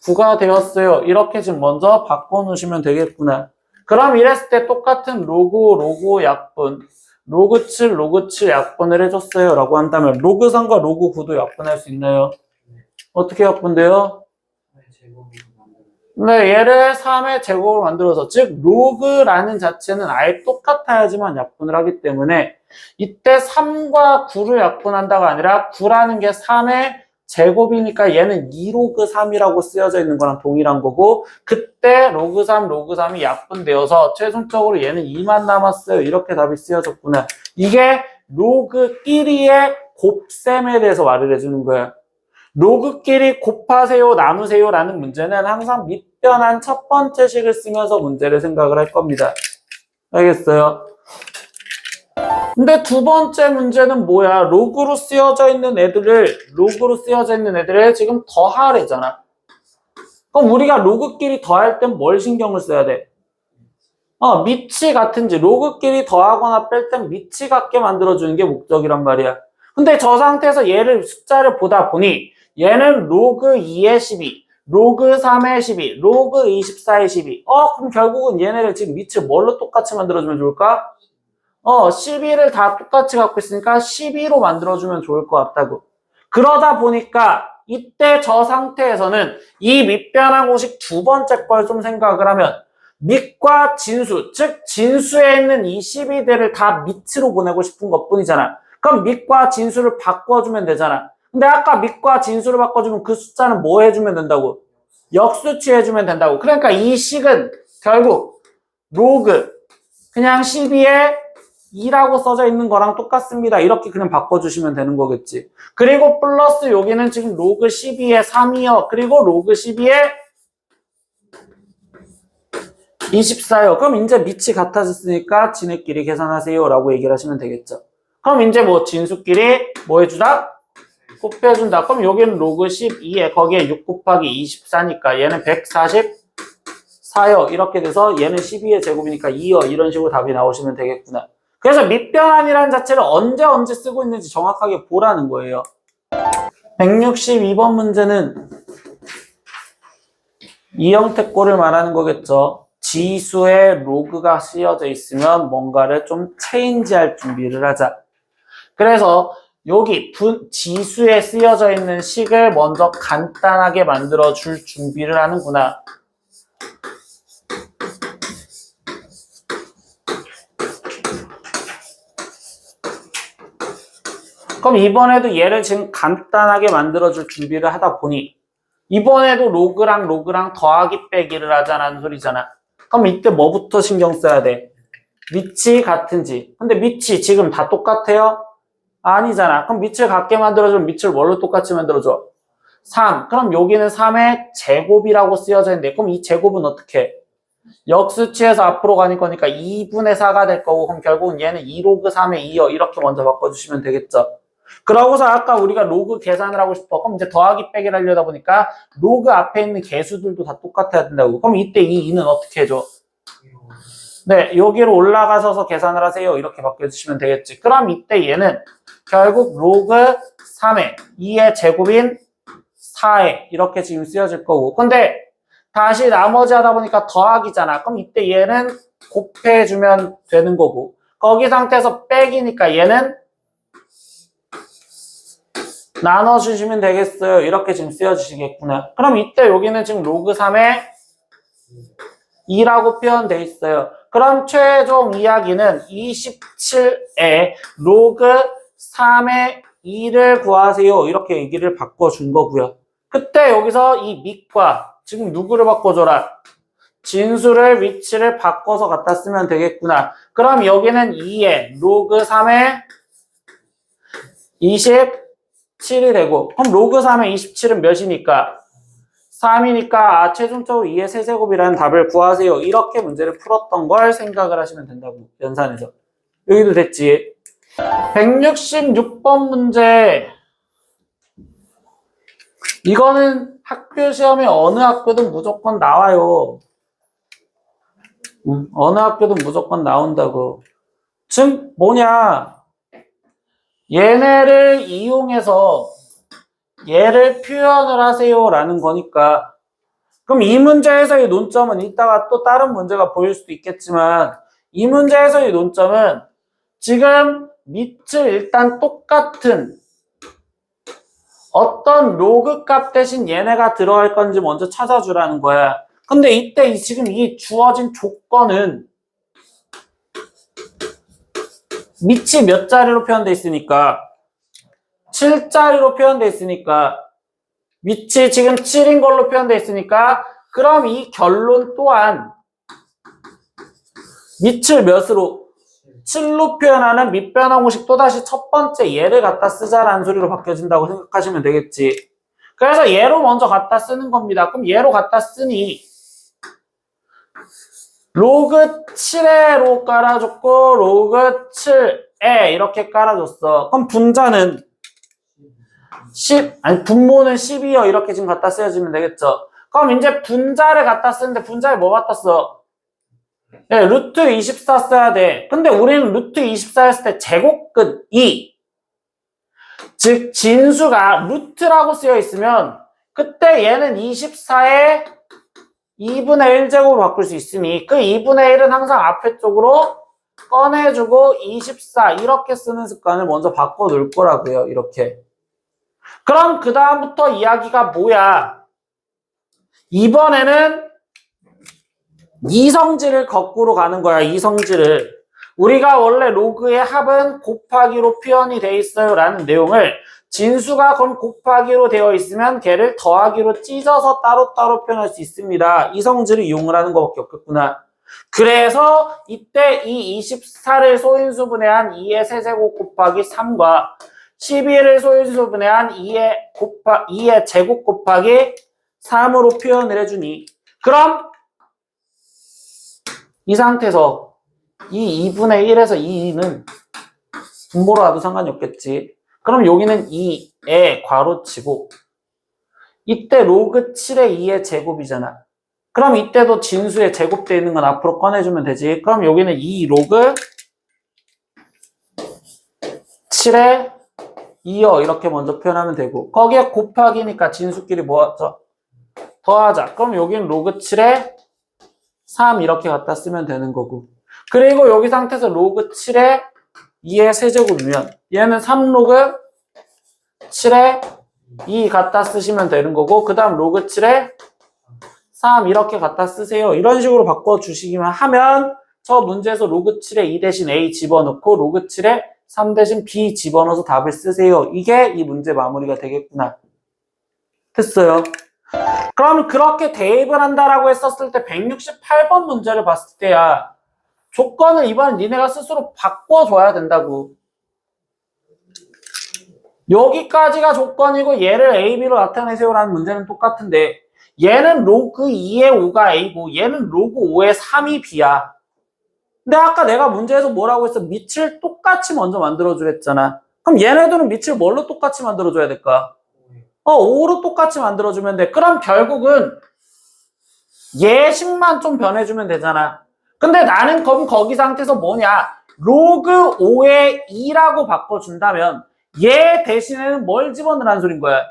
[SPEAKER 1] 9가 되었어요. 이렇게 지금 먼저 바꿔놓으시면 되겠구나. 그럼 이랬을 때 똑같은 로그 약분 로그 7 약분을 해줬어요 라고 한다면 로그 3과 로그 9도 약분할 수 있나요? 어떻게 약분돼요? 네, 얘를 3의 제곱으로 만들어서 즉 로그라는 자체는 아예 똑같아야지만 약분을 하기 때문에 이때 3과 9를 약분한다가 아니라 9라는 게 3의 제곱이니까 얘는 2로그 3이라고 쓰여져 있는 거랑 동일한 거고 그때 로그 3이 약분되어서 최종적으로 얘는 2만 남았어요. 이렇게 답이 쓰여졌구나. 이게 로그끼리의 곱셈에 대해서 말을 해주는 거야. 로그끼리 곱하세요, 나누세요 라는 문제는 항상 밑변환 첫 번째 식을 쓰면서 문제를 생각을 할 겁니다. 알겠어요? 근데 두 번째 문제는 뭐야? 로그로 쓰여져 있는 애들을 지금 더하래잖아. 그럼 우리가 로그끼리 더할 땐 뭘 신경을 써야 돼? 밑이 같은지 로그끼리 더하거나 뺄 땐 밑이 같게 만들어주는 게 목적이란 말이야. 근데 저 상태에서 얘를 숫자를 보다 보니 얘는 로그 2의 12, 로그 3의 12, 로그 24의 12. 그럼 결국은 얘네를 지금 밑을 뭘로 똑같이 만들어주면 좋을까? 12를 다 똑같이 갖고 있으니까 12로 만들어주면 좋을 것 같다고. 그러다 보니까 이때 저 상태에서는 이 밑변환 공식 두 번째 걸 좀 생각을 하면 밑과 진수, 즉 진수에 있는 이 12대를 다 밑으로 보내고 싶은 것 뿐이잖아. 그럼 밑과 진수를 바꿔주면 되잖아. 근데 아까 밑과 진수를 바꿔주면 그 숫자는 뭐 해주면 된다고? 역수치 해주면 된다고. 그러니까 이 식은 결국 로그 그냥 12에 2라고 써져 있는 거랑 똑같습니다. 이렇게 그냥 바꿔주시면 되는 거겠지. 그리고 플러스 여기는 지금 로그 12에 3이요. 그리고 로그 12에 24요. 그럼 이제 밑이 같아졌으니까 지네끼리 계산하세요 라고 얘기를 하시면 되겠죠. 그럼 이제 뭐 진수끼리 뭐 해주다? 곱해준다. 그럼 여기는 로그 12에 거기에 6 곱하기 24니까 얘는 144요. 이렇게 돼서 얘는 12의 제곱이니까 2요. 이런 식으로 답이 나오시면 되겠구나. 그래서 밑변환이라는 자체를 언제 쓰고 있는지 정확하게 보라는 거예요. 162번 문제는 이 형태 꼴을 말하는 거겠죠. 지수에 로그가 씌어져 있으면 뭔가를 좀 체인지할 준비를 하자. 그래서 여기 지수에 쓰여져 있는 식을 먼저 간단하게 만들어 줄 준비를 하는구나. 그럼 이번에도 얘를 지금 간단하게 만들어줄 준비를 하다 보니 이번에도 로그랑 더하기 빼기를 하자는 소리잖아. 그럼 이때 뭐부터 신경 써야 돼? 밑이 같은지. 근데 밑이 지금 다 똑같아요? 아니잖아. 그럼 밑을 같게 만들어주면 밑을 뭘로 똑같이 만들어줘? 3. 그럼 여기는 3의 제곱이라고 쓰여져 있는데 그럼 이 제곱은 어떻게? 역수치에서 앞으로 가는 거니까 2분의 4가 될 거고 그럼 결국은 얘는 2로그 3의 2여 이렇게 먼저 바꿔주시면 되겠죠. 그러고서 아까 우리가 로그 계산을 하고 싶어. 그럼 이제 더하기 빼기를 하려다 보니까 로그 앞에 있는 개수들도 다 똑같아야 된다고. 그럼 이때 이 2는 어떻게 해줘? 네, 여기로 올라가셔서 계산을 하세요. 이렇게 바꿔주시면 되겠지. 그럼 이때 얘는 결국 로그 3의 2의 제곱인 4에 이렇게 지금 쓰여질 거고. 근데 다시 나머지 하다 보니까 더하기잖아. 그럼 이때 얘는 곱해주면 되는 거고. 거기 상태에서 빼기니까 얘는 나눠주시면 되겠어요. 이렇게 지금 쓰여주시겠구나. 그럼 이때 여기는 지금 로그 3의 2라고 표현되어 있어요. 그럼 최종 이야기는 27에 로그 3의 2를 구하세요. 이렇게 얘기를 바꿔준 거고요. 그때 여기서 이 밑과 지금 누구를 바꿔줘라? 진수를 위치를 바꿔서 갖다 쓰면 되겠구나. 그럼 여기는 2에 로그 3의 27이 되고 그럼 로그 3의 27은 몇이니까? 3이니까 최종적으로 2의 세제곱이라는 답을 구하세요. 이렇게 문제를 풀었던 걸 생각을 하시면 된다고. 연산에서. 여기도 됐지. 166번 문제. 이거는 학교 시험에 어느 학교든 무조건 나와요. 어느 학교든 무조건 나온다고. 즉 뭐냐? 얘네를 이용해서 얘를 표현을 하세요 라는 거니까. 그럼 이 문제에서의 논점은 이따가 또 다른 문제가 보일 수도 있겠지만 이 문제에서의 논점은 지금 밑을 일단 똑같은 어떤 로그 값 대신 얘네가 들어갈 건지 먼저 찾아주라는 거야. 근데 이때 지금 이 주어진 조건은 밑이 몇 자리로 표현되어 있으니까 7자리로 표현되어 있으니까 밑이 지금 7인 걸로 표현되어 있으니까 그럼 이 결론 또한 밑을 몇으로? 7로 표현하는 밑변화 공식 또다시 첫 번째 얘를 갖다 쓰자라는 소리로 바뀌어진다고 생각하시면 되겠지. 그래서 얘로 먼저 갖다 쓰는 겁니다. 그럼 얘로 갖다 쓰니 로그 7에로 깔아줬고 로그 7에 이렇게 깔아줬어. 그럼 분자는 10, 아니 분모는 12여 이렇게 지금 갖다 쓰여지면 되겠죠. 그럼 이제 분자를 갖다 쓰는데 분자에 뭐 갖다 써? 네, 루트 24 써야 돼. 근데 우리는 루트 24 했을 때 제곱끝 2. 즉 진수가 루트라고 쓰여 있으면 그때 얘는 24에 2분의 1제곱으로 바꿀 수 있으니 그 2분의 1은 항상 앞에 쪽으로 꺼내주고 24 이렇게 쓰는 습관을 먼저 바꿔놓을 거라고요. 이렇게. 그럼 그 다음부터 이야기가 뭐야? 이번에는 이성질을 거꾸로 가는 거야. 이성질을. 우리가 원래 로그의 합은 곱하기로 표현이 돼 있어요 라는 내용을 진수가 그럼 곱하기로 되어 있으면 걔를 더하기로 찢어서 따로따로 표현할 수 있습니다. 이성질을 이용을 하는 것밖에 없겠구나. 그래서 이때 이 24를 소인수분해한 2의 세제곱 곱하기 3과 12를 소인수분해한 2의 제곱 곱하기 3으로 표현을 해주니 그럼 이 상태에서 이 2분의 1에서 이 2는 분모로 와도 상관이 없겠지. 그럼 여기는 2에 괄호치고 이때 로그 7의 2의 제곱이잖아. 그럼 이때도 진수에 제곱되어 있는 건 앞으로 꺼내주면 되지. 그럼 여기는 2 로그 7의 2여 이렇게 먼저 표현하면 되고 거기에 곱하기니까 진수끼리 뭐하죠? 더하자. 그럼 여기는 로그 7의 3 이렇게 갖다 쓰면 되는 거고 그리고 여기 상태에서 로그 7의 2의 세제곱이면 얘는 3로그 7의 2 갖다 쓰시면 되는 거고 그 다음 로그 7의 3 이렇게 갖다 쓰세요. 이런 식으로 바꿔주시기만 하면 저 문제에서 로그 7의 2 대신 A 집어넣고 로그 7의 3 대신 B 집어넣어서 답을 쓰세요. 이게 이 문제 마무리가 되겠구나. 됐어요. 그럼 그렇게 대입을 한다라고 했었을 때 168번 문제를 봤을 때야 조건을 이번엔 니네가 스스로 바꿔줘야 된다고. 여기까지가 조건이고 얘를 A, B로 나타내세요라는 문제는 똑같은데 얘는 로그 2의 5가 A고 얘는 로그 5의 3이 B야. 근데 아까 내가 문제에서 뭐라고 했어? 밑을 똑같이 먼저 만들어주랬잖아. 그럼 얘네들은 밑을 뭘로 똑같이 만들어줘야 될까? 5로 똑같이 만들어주면 돼. 그럼 결국은 얘식만 좀 변해주면 되잖아. 근데 나는 그럼 거기 상태에서 뭐냐? 로그 5의 2라고 바꿔준다면 얘 대신에는 뭘 집어넣으라는 소린 거야?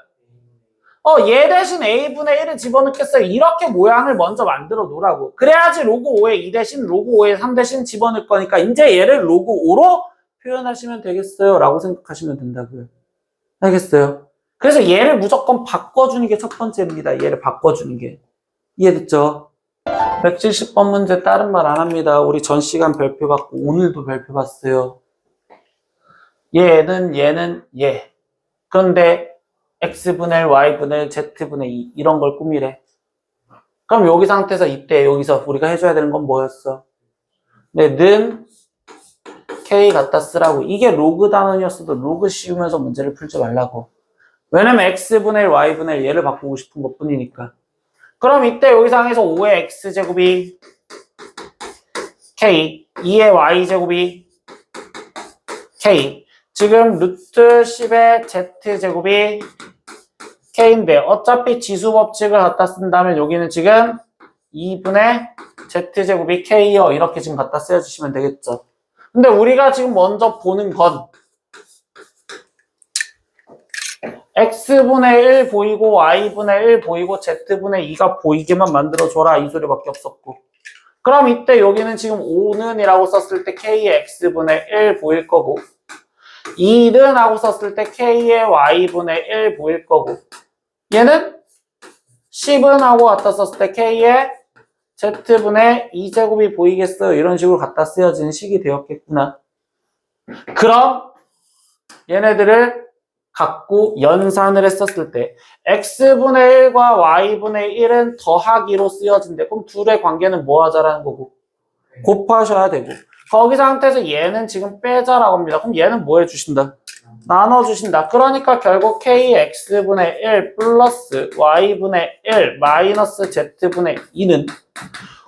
[SPEAKER 1] 얘 대신 A분의 1을 집어넣겠어요. 이렇게 모양을 먼저 만들어 놓으라고. 그래야지 로그 5의 2 대신 로그 5의 3 대신 집어넣을 거니까 이제 얘를 로그 5로 표현하시면 되겠어요. 라고 생각하시면 된다고요. 알겠어요? 그래서 얘를 무조건 바꿔주는 게 첫 번째입니다. 얘를 바꿔주는 게. 이해됐죠? 170번 문제 다른 말 안 합니다. 우리 전 시간 별표 받고 오늘도 별표 봤어요. 얘는 얘. 그런데 x분의 1, y분의 1, z분의 2 이런 걸 꾸미래. 그럼 여기 상태에서 이때 여기서 우리가 해줘야 되는 건 뭐였어? 네, 는 k 갖다 쓰라고. 이게 로그 단원이었어도 로그 씌우면서 문제를 풀지 말라고. 왜냐면 x분의 1, y분의 1 얘를 바꾸고 싶은 것 뿐이니까. 그럼 이때 여기 상에서 5의 x제곱이 k, 2의 y제곱이 k. 지금 루트 10의 z제곱이 k인데 어차피 지수 법칙을 갖다 쓴다면 여기는 지금 2분의 z제곱이 k요. 이렇게 지금 갖다 쓰여주시면 되겠죠. 근데 우리가 지금 먼저 보는 건 x분의 1 보이고 y분의 1 보이고 z분의 2가 보이게만 만들어줘라 이 소리밖에 없었고, 그럼 이때 여기는 지금 5는 이라고 썼을 때 k의 x분의 1 보일 거고 2는 하고 썼을 때 k의 y분의 1 보일 거고 얘는 10은 하고 갖다 썼을 때 k의 z분의 2제곱이 보이겠어요. 이런 식으로 갖다 쓰여지는 식이 되었겠구나. 그럼 얘네들을 갖고 연산을 했었을 때 x분의 1과 y분의 1은 더하기로 쓰여진대. 그럼 둘의 관계는 뭐 하자라는 거고? 곱하셔야 되고. 거기 상태에서 얘는 지금 빼자라고 합니다. 그럼 얘는 뭐 해주신다? 나눠주신다. 그러니까 결국 kx분의 1 플러스 y분의 1 마이너스 z분의 2는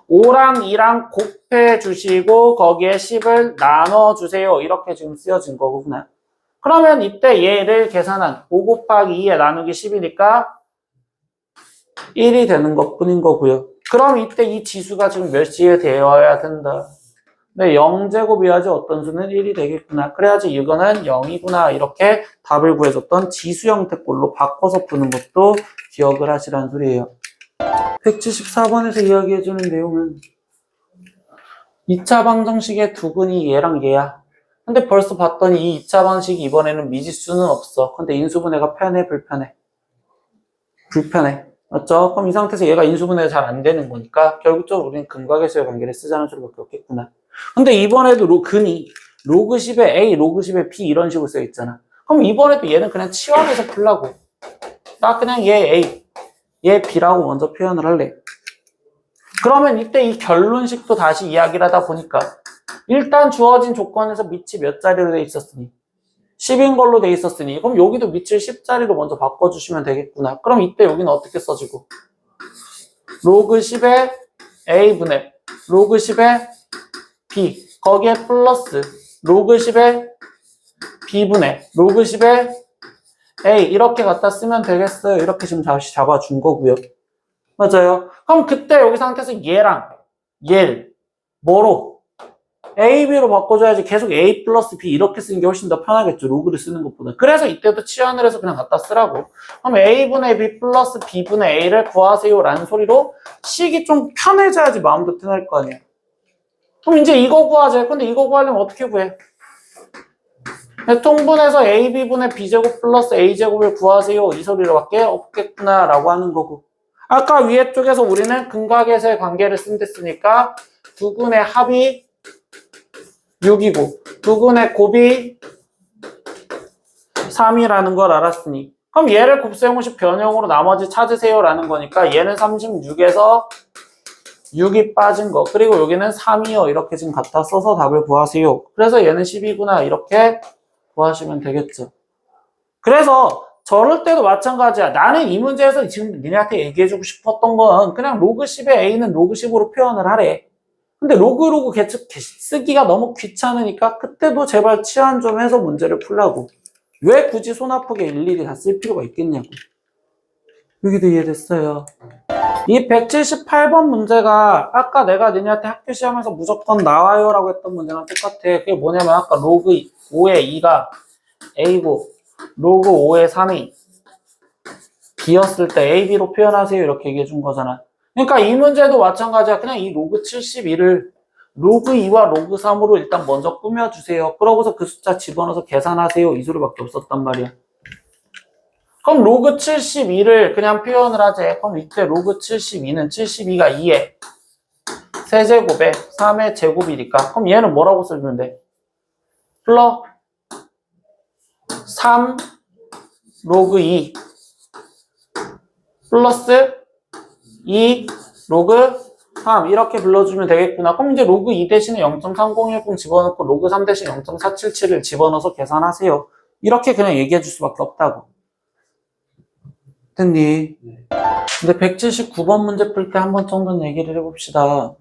[SPEAKER 1] 5랑 2랑 곱해주시고 거기에 10을 나눠주세요. 이렇게 지금 쓰여진 거구나. 그러면 이때 얘를 계산한 5 곱하기 2에 나누기 10이니까 1이 되는 것 뿐인 거고요. 그럼 이때 이 지수가 지금 몇 시에 되어야 된다? 네, 0제곱이어야지 어떤 수는 1이 되겠구나. 그래야지 이거는 0이구나. 이렇게 답을 구해줬던 지수 형태꼴로 바꿔서 푸는 것도 기억을 하시라는 소리예요. 174번에서 이야기해주는 내용은 2차 방정식의 두근이 얘랑 얘야. 근데 벌써 봤더니 이 2차 방식이 이번에는 미지수는 없어. 근데 인수분해가 편해, 불편해? 불편해. 맞죠? 그럼 이 상태에서 얘가 인수분해가 잘 안 되는 거니까 결국적으로 우리는 근과 계수의 관계를 쓰자는 소리밖에 없겠구나. 근데 이번에도 근이 로그 10의 A, 로그 10의 B 이런 식으로 써 있잖아. 그럼 이번에도 얘는 그냥 치환해서 풀라고. 나 그냥 얘 A, 얘 B라고 먼저 표현을 할래. 그러면 이때 이 결론식도 다시 이야기를 하다 보니까 일단 주어진 조건에서 밑이 몇 자리로 돼 있었으니 10인 걸로 돼 있었으니 그럼 여기도 밑을 10자리로 먼저 바꿔주시면 되겠구나. 그럼 이때 여기는 어떻게 써지고? 로그 10의 A분의 로그 10의 B 거기에 플러스 로그 10의 B분의 로그 10의 A 이렇게 갖다 쓰면 되겠어요. 이렇게 지금 다시 잡아준 거고요. 맞아요. 그럼 그때 여기 상태에서 얘랑 얘를 뭐로? A, B로 바꿔줘야지 계속 A 플러스 B 이렇게 쓰는 게 훨씬 더 편하겠죠. 로그를 쓰는 것보다. 그래서 이때도 치환을 해서 그냥 갖다 쓰라고. 그럼 A분의 B 플러스 B분의 A를 구하세요 라는 소리로 식이 좀 편해져야지 마음도 편할 거 아니야. 그럼 이제 이거 구하자. 근데 이거 구하려면 어떻게 구해? 통분해서 AB분의 B제곱 플러스 A제곱을 구하세요. 이 소리로밖에 없겠구나 라고 하는 거고. 아까 위에 쪽에서 우리는 근과 계수의 관계를 쓴댔으니까 두근의 합이 6이고 두근의 곱이 3이라는 걸 알았으니 그럼 얘를 곱셈공식 변형으로 나머지 찾으세요 라는 거니까 얘는 36에서 6이 빠진 거 그리고 여기는 3이요 이렇게 지금 갖다 써서 답을 구하세요. 그래서 얘는 10이구나 이렇게 구하시면 되겠죠. 그래서 저럴 때도 마찬가지야. 나는 이 문제에서 지금 니네한테 얘기해주고 싶었던 건 그냥 로그 10의 a는 로그 10으로 표현을 하래. 근데 로그 쓰기가 너무 귀찮으니까 그때도 제발 치환 좀 해서 문제를 풀라고. 왜 굳이 손 아프게 일일이 다 쓸 필요가 있겠냐고. 여기도 이해됐어요. 이 178번 문제가 아까 내가 니네한테 학교 시험에서 무조건 나와요 라고 했던 문제랑 똑같아. 그게 뭐냐면 아까 로그 5의 2가 a고 로그 5의 3이 b였을 때 ab로 표현하세요 이렇게 얘기해 준 거잖아. 그러니까 이 문제도 마찬가지야. 그냥 이 로그 72를 로그 2와 로그 3으로 일단 먼저 꾸며주세요. 그러고서 그 숫자 집어넣어서 계산하세요. 이 소리밖에 없었단 말이야. 그럼 로그 72를 그냥 표현을 하재. 그럼 이때 로그 72는 72가 2에 세제곱에 3의 제곱이니까 그럼 얘는 뭐라고 쓰면 돼? 플러스 3 로그 2 플러스 2 로그 3 이렇게 불러주면 되겠구나. 그럼 이제 로그 2 대신에 0.3010 집어넣고 로그 3 대신 0.477을 집어넣어서 계산하세요. 이렇게 그냥 얘기해 줄 수밖에 없다고. 됐니? 근데 179번 문제 풀 때 한 번 정도는 얘기를 해봅시다.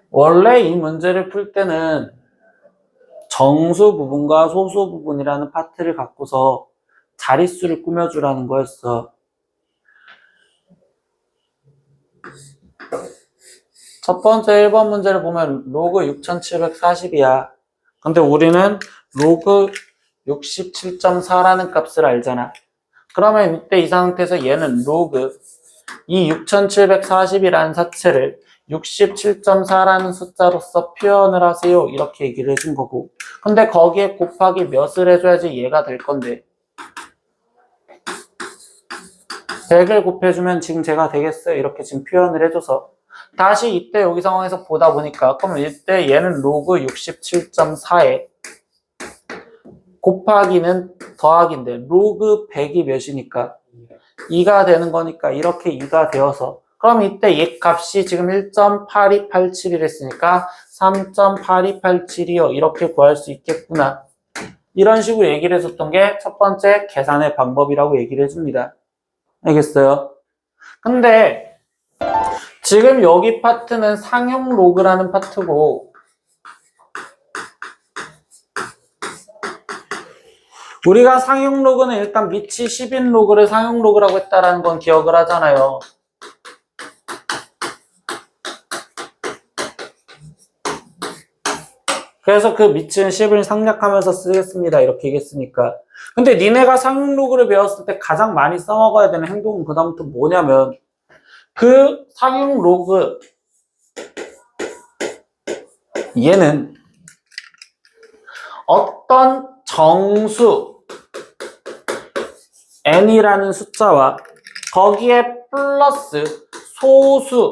[SPEAKER 1] 원래 이 문제를 풀 때는 정수 부분과 소수 부분이라는 파트를 갖고서 자릿수를 꾸며주라는 거였어. 첫 번째 1번 문제를 보면 로그 6740이야. 근데 우리는 로그 67.4라는 값을 알잖아. 그러면 이때 이 상태에서 얘는 로그 이 6740이라는 사체를 67.4라는 숫자로서 표현을 하세요. 이렇게 얘기를 해준 거고. 근데 거기에 곱하기 몇을 해줘야지 얘가 될 건데 100을 곱해주면 지금 제가 되겠어요. 이렇게 지금 표현을 해줘서 다시 이때 여기 상황에서 보다 보니까 그러면 이때 얘는 로그 67.4에 곱하기는 더하기인데 로그 100이 몇이니까 2가 되는 거니까 이렇게 2가 되어서 그럼 이때 얘 값이 지금 1.8287이 됐으니까 3.8287이요. 이렇게 구할 수 있겠구나. 이런 식으로 얘기를 해줬던 게 첫 번째 계산의 방법이라고 얘기를 해줍니다. 알겠어요? 근데 지금 여기 파트는 상용 로그라는 파트고 우리가 상용 로그는 일단 밑이 10인 로그를 상용 로그라고 했다라는 건 기억을 하잖아요. 그래서 그 밑은 10을 상략하면서 쓰겠습니다. 이렇게 얘기했으니까. 근데 니네가 상용 로그를 배웠을 때 가장 많이 써먹어야 되는 행동은 그다음부터 뭐냐면 그 상용 로그 얘는 어떤 정수 n이라는 숫자와 거기에 플러스 소수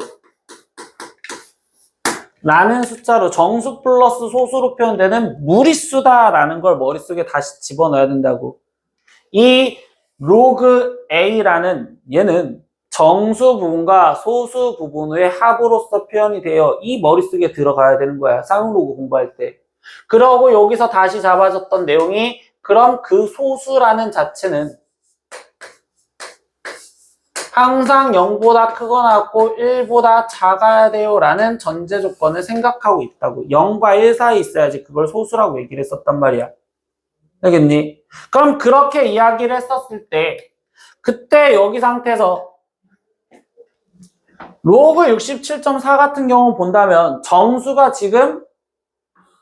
[SPEAKER 1] 라는 숫자로 정수 플러스 소수로 표현되는 무리수다라는 걸 머릿속에 다시 집어넣어야 된다고. 이 로그 a라는 얘는 정수 부분과 소수 부분의 합으로서 표현이 되어 이 머릿속에 들어가야 되는 거야. 상용 로그 공부할 때. 그러고 여기서 다시 잡아줬던 내용이 그럼 그 소수라는 자체는 항상 0보다 크거나 같고 1보다 작아야 돼요 라는 전제 조건을 생각하고 있다고. 0과 1 사이에 있어야지 그걸 소수라고 얘기를 했었단 말이야. 알겠니? 그럼 그렇게 이야기를 했었을 때 그때 여기 상태에서 로그 67.4 같은 경우 본다면 정수가 지금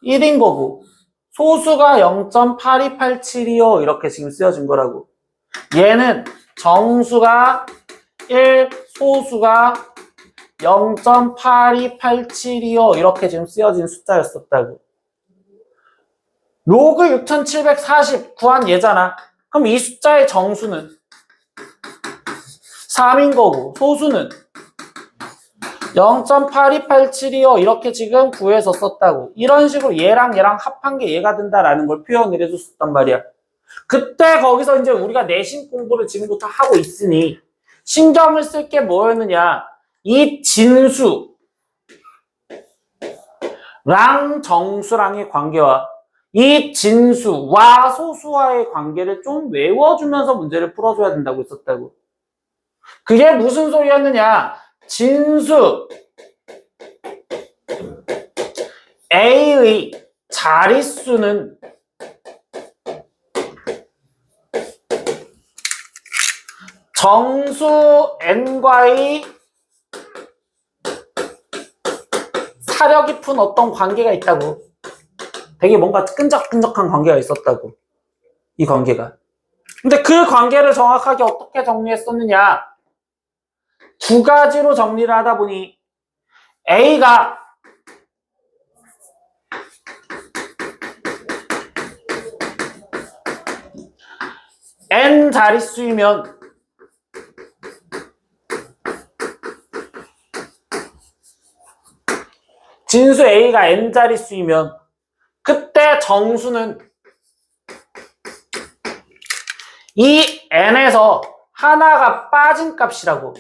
[SPEAKER 1] 1인 거고 소수가 0.8287이요 이렇게 지금 쓰여진 거라고. 얘는 정수가 1, 소수가 0.8287이요 이렇게 지금 쓰여진 숫자였었다고. 로그 6740 구한 얘잖아. 그럼 이 숫자의 정수는 3인 거고 소수는 0.8287이요 이렇게 지금 구해서 썼다고. 이런 식으로 얘랑 얘랑 합한 게 얘가 된다라는 걸 표현을 해줬었단 말이야. 그때 거기서 이제 우리가 내신 공부를 지금부터 하고 있으니 신경을 쓸 게 뭐였느냐. 이 진수랑 정수랑의 관계와 이 진수와 소수와의 관계를 좀 외워주면서 문제를 풀어줘야 된다고 했었다고. 그게 무슨 소리였느냐? 진수 A의 자릿수는 정수 N과의 사려 깊은 어떤 관계가 있다고. 되게 뭔가 끈적끈적한 관계가 있었다고. 이 관계가. 근데 그 관계를 정확하게 어떻게 정리했었느냐? 두 가지로 정리를 하다 보니 A가 N 자릿수이면 진수 A가 N 자릿수이면 그때 정수는 이 N에서 하나가 빠진 값이라고.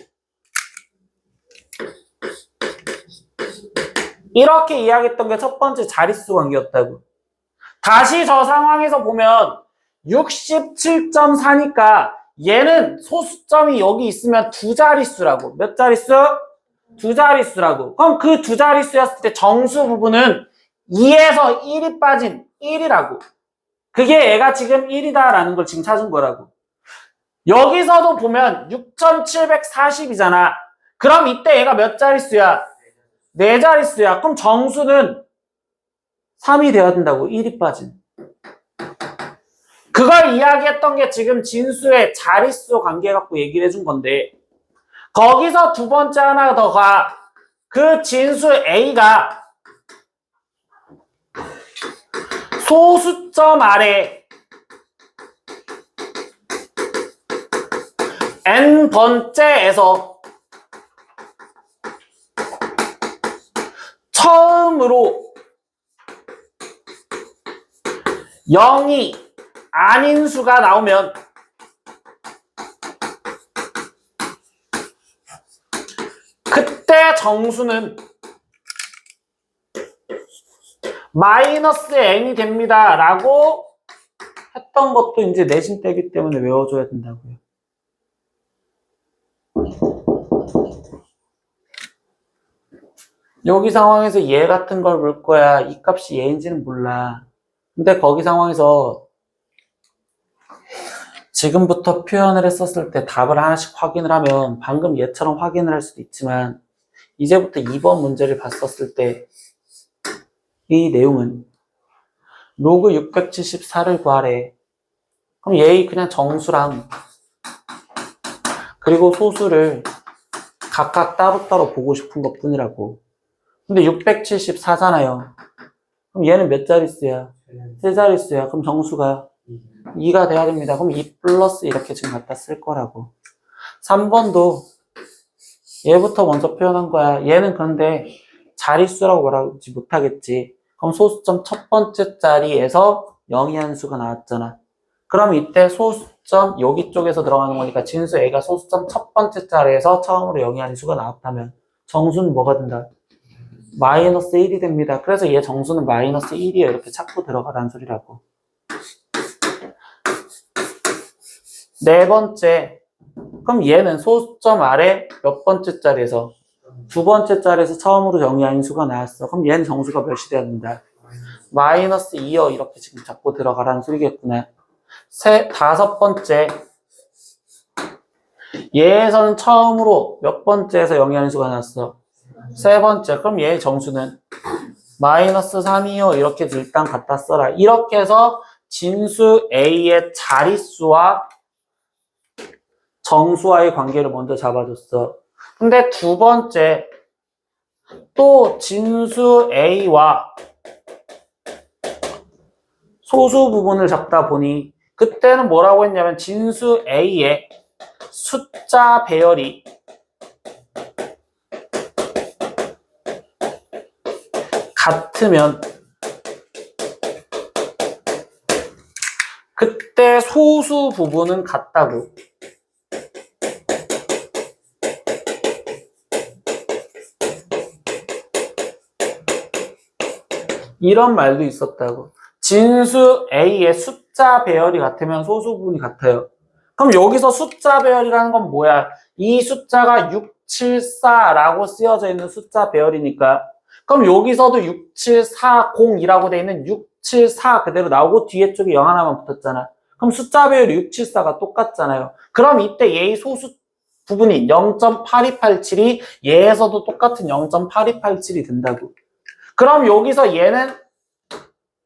[SPEAKER 1] 이렇게 이야기했던 게 첫 번째 자릿수 관계였다고. 다시 저 상황에서 보면 67.4니까 얘는 소수점이 여기 있으면 두 자릿수라고. 몇 자릿수? 두 자릿수라고. 그럼 그 두 자릿수였을 때 정수 부분은 2에서 1이 빠진 1이라고. 그게 얘가 지금 1이다라는 걸 지금 찾은 거라고. 여기서도 보면 6740이잖아. 그럼 이때 얘가 몇 자릿수야? 네 자릿수야. 그럼 정수는 3이 돼야 된다고. 1이 빠진. 그걸 이야기했던 게 지금 진수의 자릿수 관계 갖고 얘기를 해준 건데, 거기서 두 번째 하나 더 가. 그 진수 A가 소수점 아래 N번째에서 처음으로 0이 아닌 수가 나오면 그때 정수는 마이너스 n이 됩니다 라고 했던 것도 이제 내신 때기 때문에 외워줘야 된다고요. 여기 상황에서 얘 같은 걸 볼 거야. 이 값이 얘인지는 몰라. 근데 거기 상황에서 지금부터 표현을 했었을 때 답을 하나씩 확인을 하면 방금 얘처럼 확인을 할 수도 있지만 이제부터 2번 문제를 봤었을 때 이 내용은 로그 674를 구하래. 그럼 얘의 그냥 정수랑 그리고 소수를 각각 따로따로 보고 싶은 것 뿐이라고. 근데 674잖아요. 그럼 얘는 몇 자릿수야? 세 자릿수야. 그럼 정수가 2가 돼야 됩니다. 그럼 2 플러스 이렇게 지금 갖다 쓸 거라고. 3번도 얘부터 먼저 표현한 거야. 얘는 그런데 자릿수라고 말하지 못하겠지. 그럼 소수점 첫 번째 자리에서 0이 한 수가 나왔잖아. 그럼 이때 소수점 여기 쪽에서 들어가는 거니까 진수 A가 소수점 첫 번째 자리에서 처음으로 0이 아닌 수가 나왔다면 정수는 뭐가 된다? 마이너스 1이 됩니다. 그래서 얘 정수는 마이너스 1이에요. 이렇게 찾고 들어가라는 소리라고. 네 번째. 그럼 얘는 소수점 아래 몇 번째 자리에서? 두 번째 자리에서 처음으로 0이 아닌 수가 나왔어. 그럼 얘는 정수가 몇이 돼야 된다? 마이너스 2요. 이렇게 지금 잡고 들어가라는 소리겠구나. 다섯 번째. 얘에서는 처음으로 몇 번째에서 0이 아닌 수가 나왔어? 세 번째. 그럼 얘의 정수는 마이너스 3이요. 이렇게 일단 갖다 써라. 이렇게 해서 진수 A의 자릿수와 정수와의 관계를 먼저 잡아줬어. 근데 두 번째, 또 진수 A와 소수 부분을 잡다 보니 그때는 뭐라고 했냐면 진수 A의 숫자 배열이 같으면 그때 소수 부분은 같다고. 이런 말도 있었다고. 진수 A의 숫자 배열이 같으면 소수 부분이 같아요. 그럼 여기서 숫자 배열이라는 건 뭐야? 이 숫자가 674라고 쓰여져 있는 숫자 배열이니까. 그럼 여기서도 6740이라고 돼 있는 674 그대로 나오고 뒤에 쪽에 0 하나만 붙었잖아. 그럼 숫자 배열이 674가 똑같잖아요. 그럼 이때 얘의 소수 부분인 0.8287이 얘에서도 똑같은 0.8287이 된다고. 그럼 여기서 얘는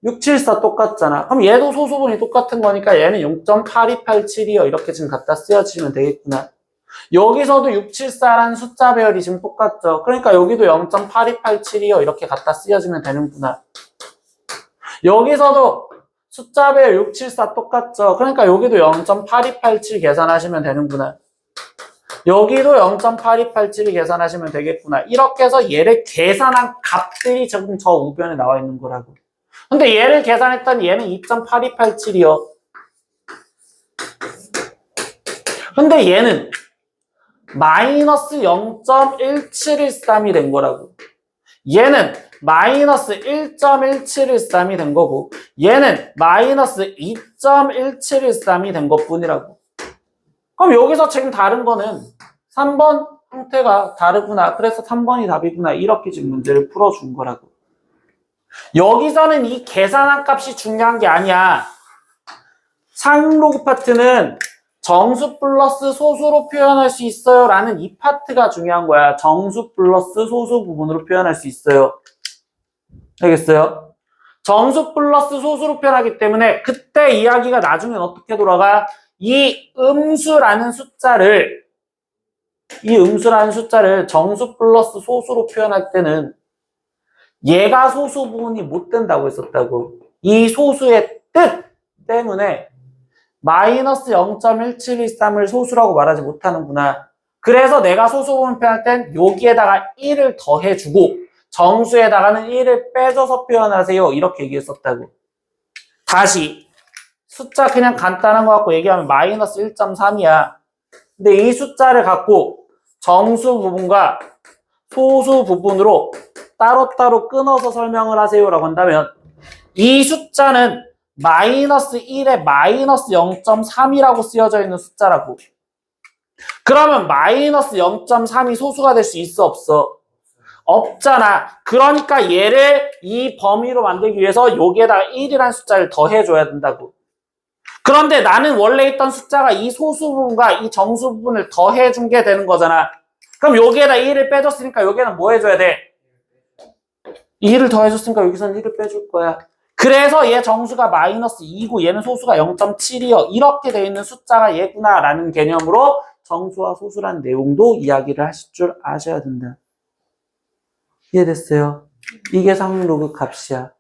[SPEAKER 1] 674 똑같잖아. 그럼 얘도 소수분이 똑같은 거니까 얘는 0.8287이요. 이렇게 지금 갖다 쓰여지면 되겠구나. 여기서도 674라는 숫자 배열이 지금 똑같죠. 그러니까 여기도 0.8287이요. 이렇게 갖다 쓰여지면 되는구나. 여기서도 숫자 배열 674 똑같죠. 그러니까 여기도 0.8287 계산하시면 되는구나. 여기도 0.8287을 계산하시면 되겠구나. 이렇게 해서 얘를 계산한 값들이 지금 저 우변에 나와 있는 거라고. 근데 얘를 계산했더니 얘는 2.8287이요. 근데 얘는 마이너스 0.1713이 된 거라고. 얘는 마이너스 1.1713이 된 거고 얘는 마이너스 2.1713이 된 것뿐이라고. 그럼 여기서 지금 다른 거는 3번 형태가 다르구나. 그래서 3번이 답이구나. 이렇게 지금 문제를 풀어준 거라고. 여기서는 이 계산한 값이 중요한 게 아니야. 상록그 파트는 정수 플러스 소수로 표현할 수 있어요 라는 이 파트가 중요한 거야. 정수 플러스 소수 부분으로 표현할 수 있어요. 알겠어요? 정수 플러스 소수로 표현하기 때문에 그때 이야기가 나중엔 어떻게 돌아가? 이 음수라는 숫자를 정수 플러스 소수로 표현할 때는 얘가 소수 부분이 못 된다고 했었다고. 이 소수의 뜻 때문에 마이너스 0.1713을 소수라고 말하지 못하는구나. 그래서 내가 소수 부분 표현할 땐 여기에다가 1을 더해주고 정수에다가는 1을 빼줘서 표현하세요. 이렇게 얘기했었다고. 다시 숫자 그냥 간단한 거 갖고 얘기하면 마이너스 1.3이야. 근데 이 숫자를 갖고 정수 부분과 소수 부분으로 따로따로 끊어서 설명을 하세요 라고 한다면 이 숫자는 마이너스 1에 마이너스 0.3이라고 쓰여져 있는 숫자라고. 그러면 마이너스 0.3이 소수가 될 수 있어 없어? 없잖아. 그러니까 얘를 이 범위로 만들기 위해서 여기에다가 1이라는 숫자를 더해줘야 된다고. 그런데 나는 원래 있던 숫자가 이 소수 부분과 이 정수 부분을 더해준 게 되는 거잖아. 그럼 여기에다 1을 빼줬으니까 여기에는 뭐 해줘야 돼? 2를 더해줬으니까 여기서는 1을 빼줄 거야. 그래서 얘 정수가 마이너스 2고 얘는 소수가 0.7이요. 이렇게 돼 있는 숫자가 얘구나 라는 개념으로 정수와 소수라는 내용도 이야기를 하실 줄 아셔야 된다. 이해됐어요? 이게 상록그 값이야.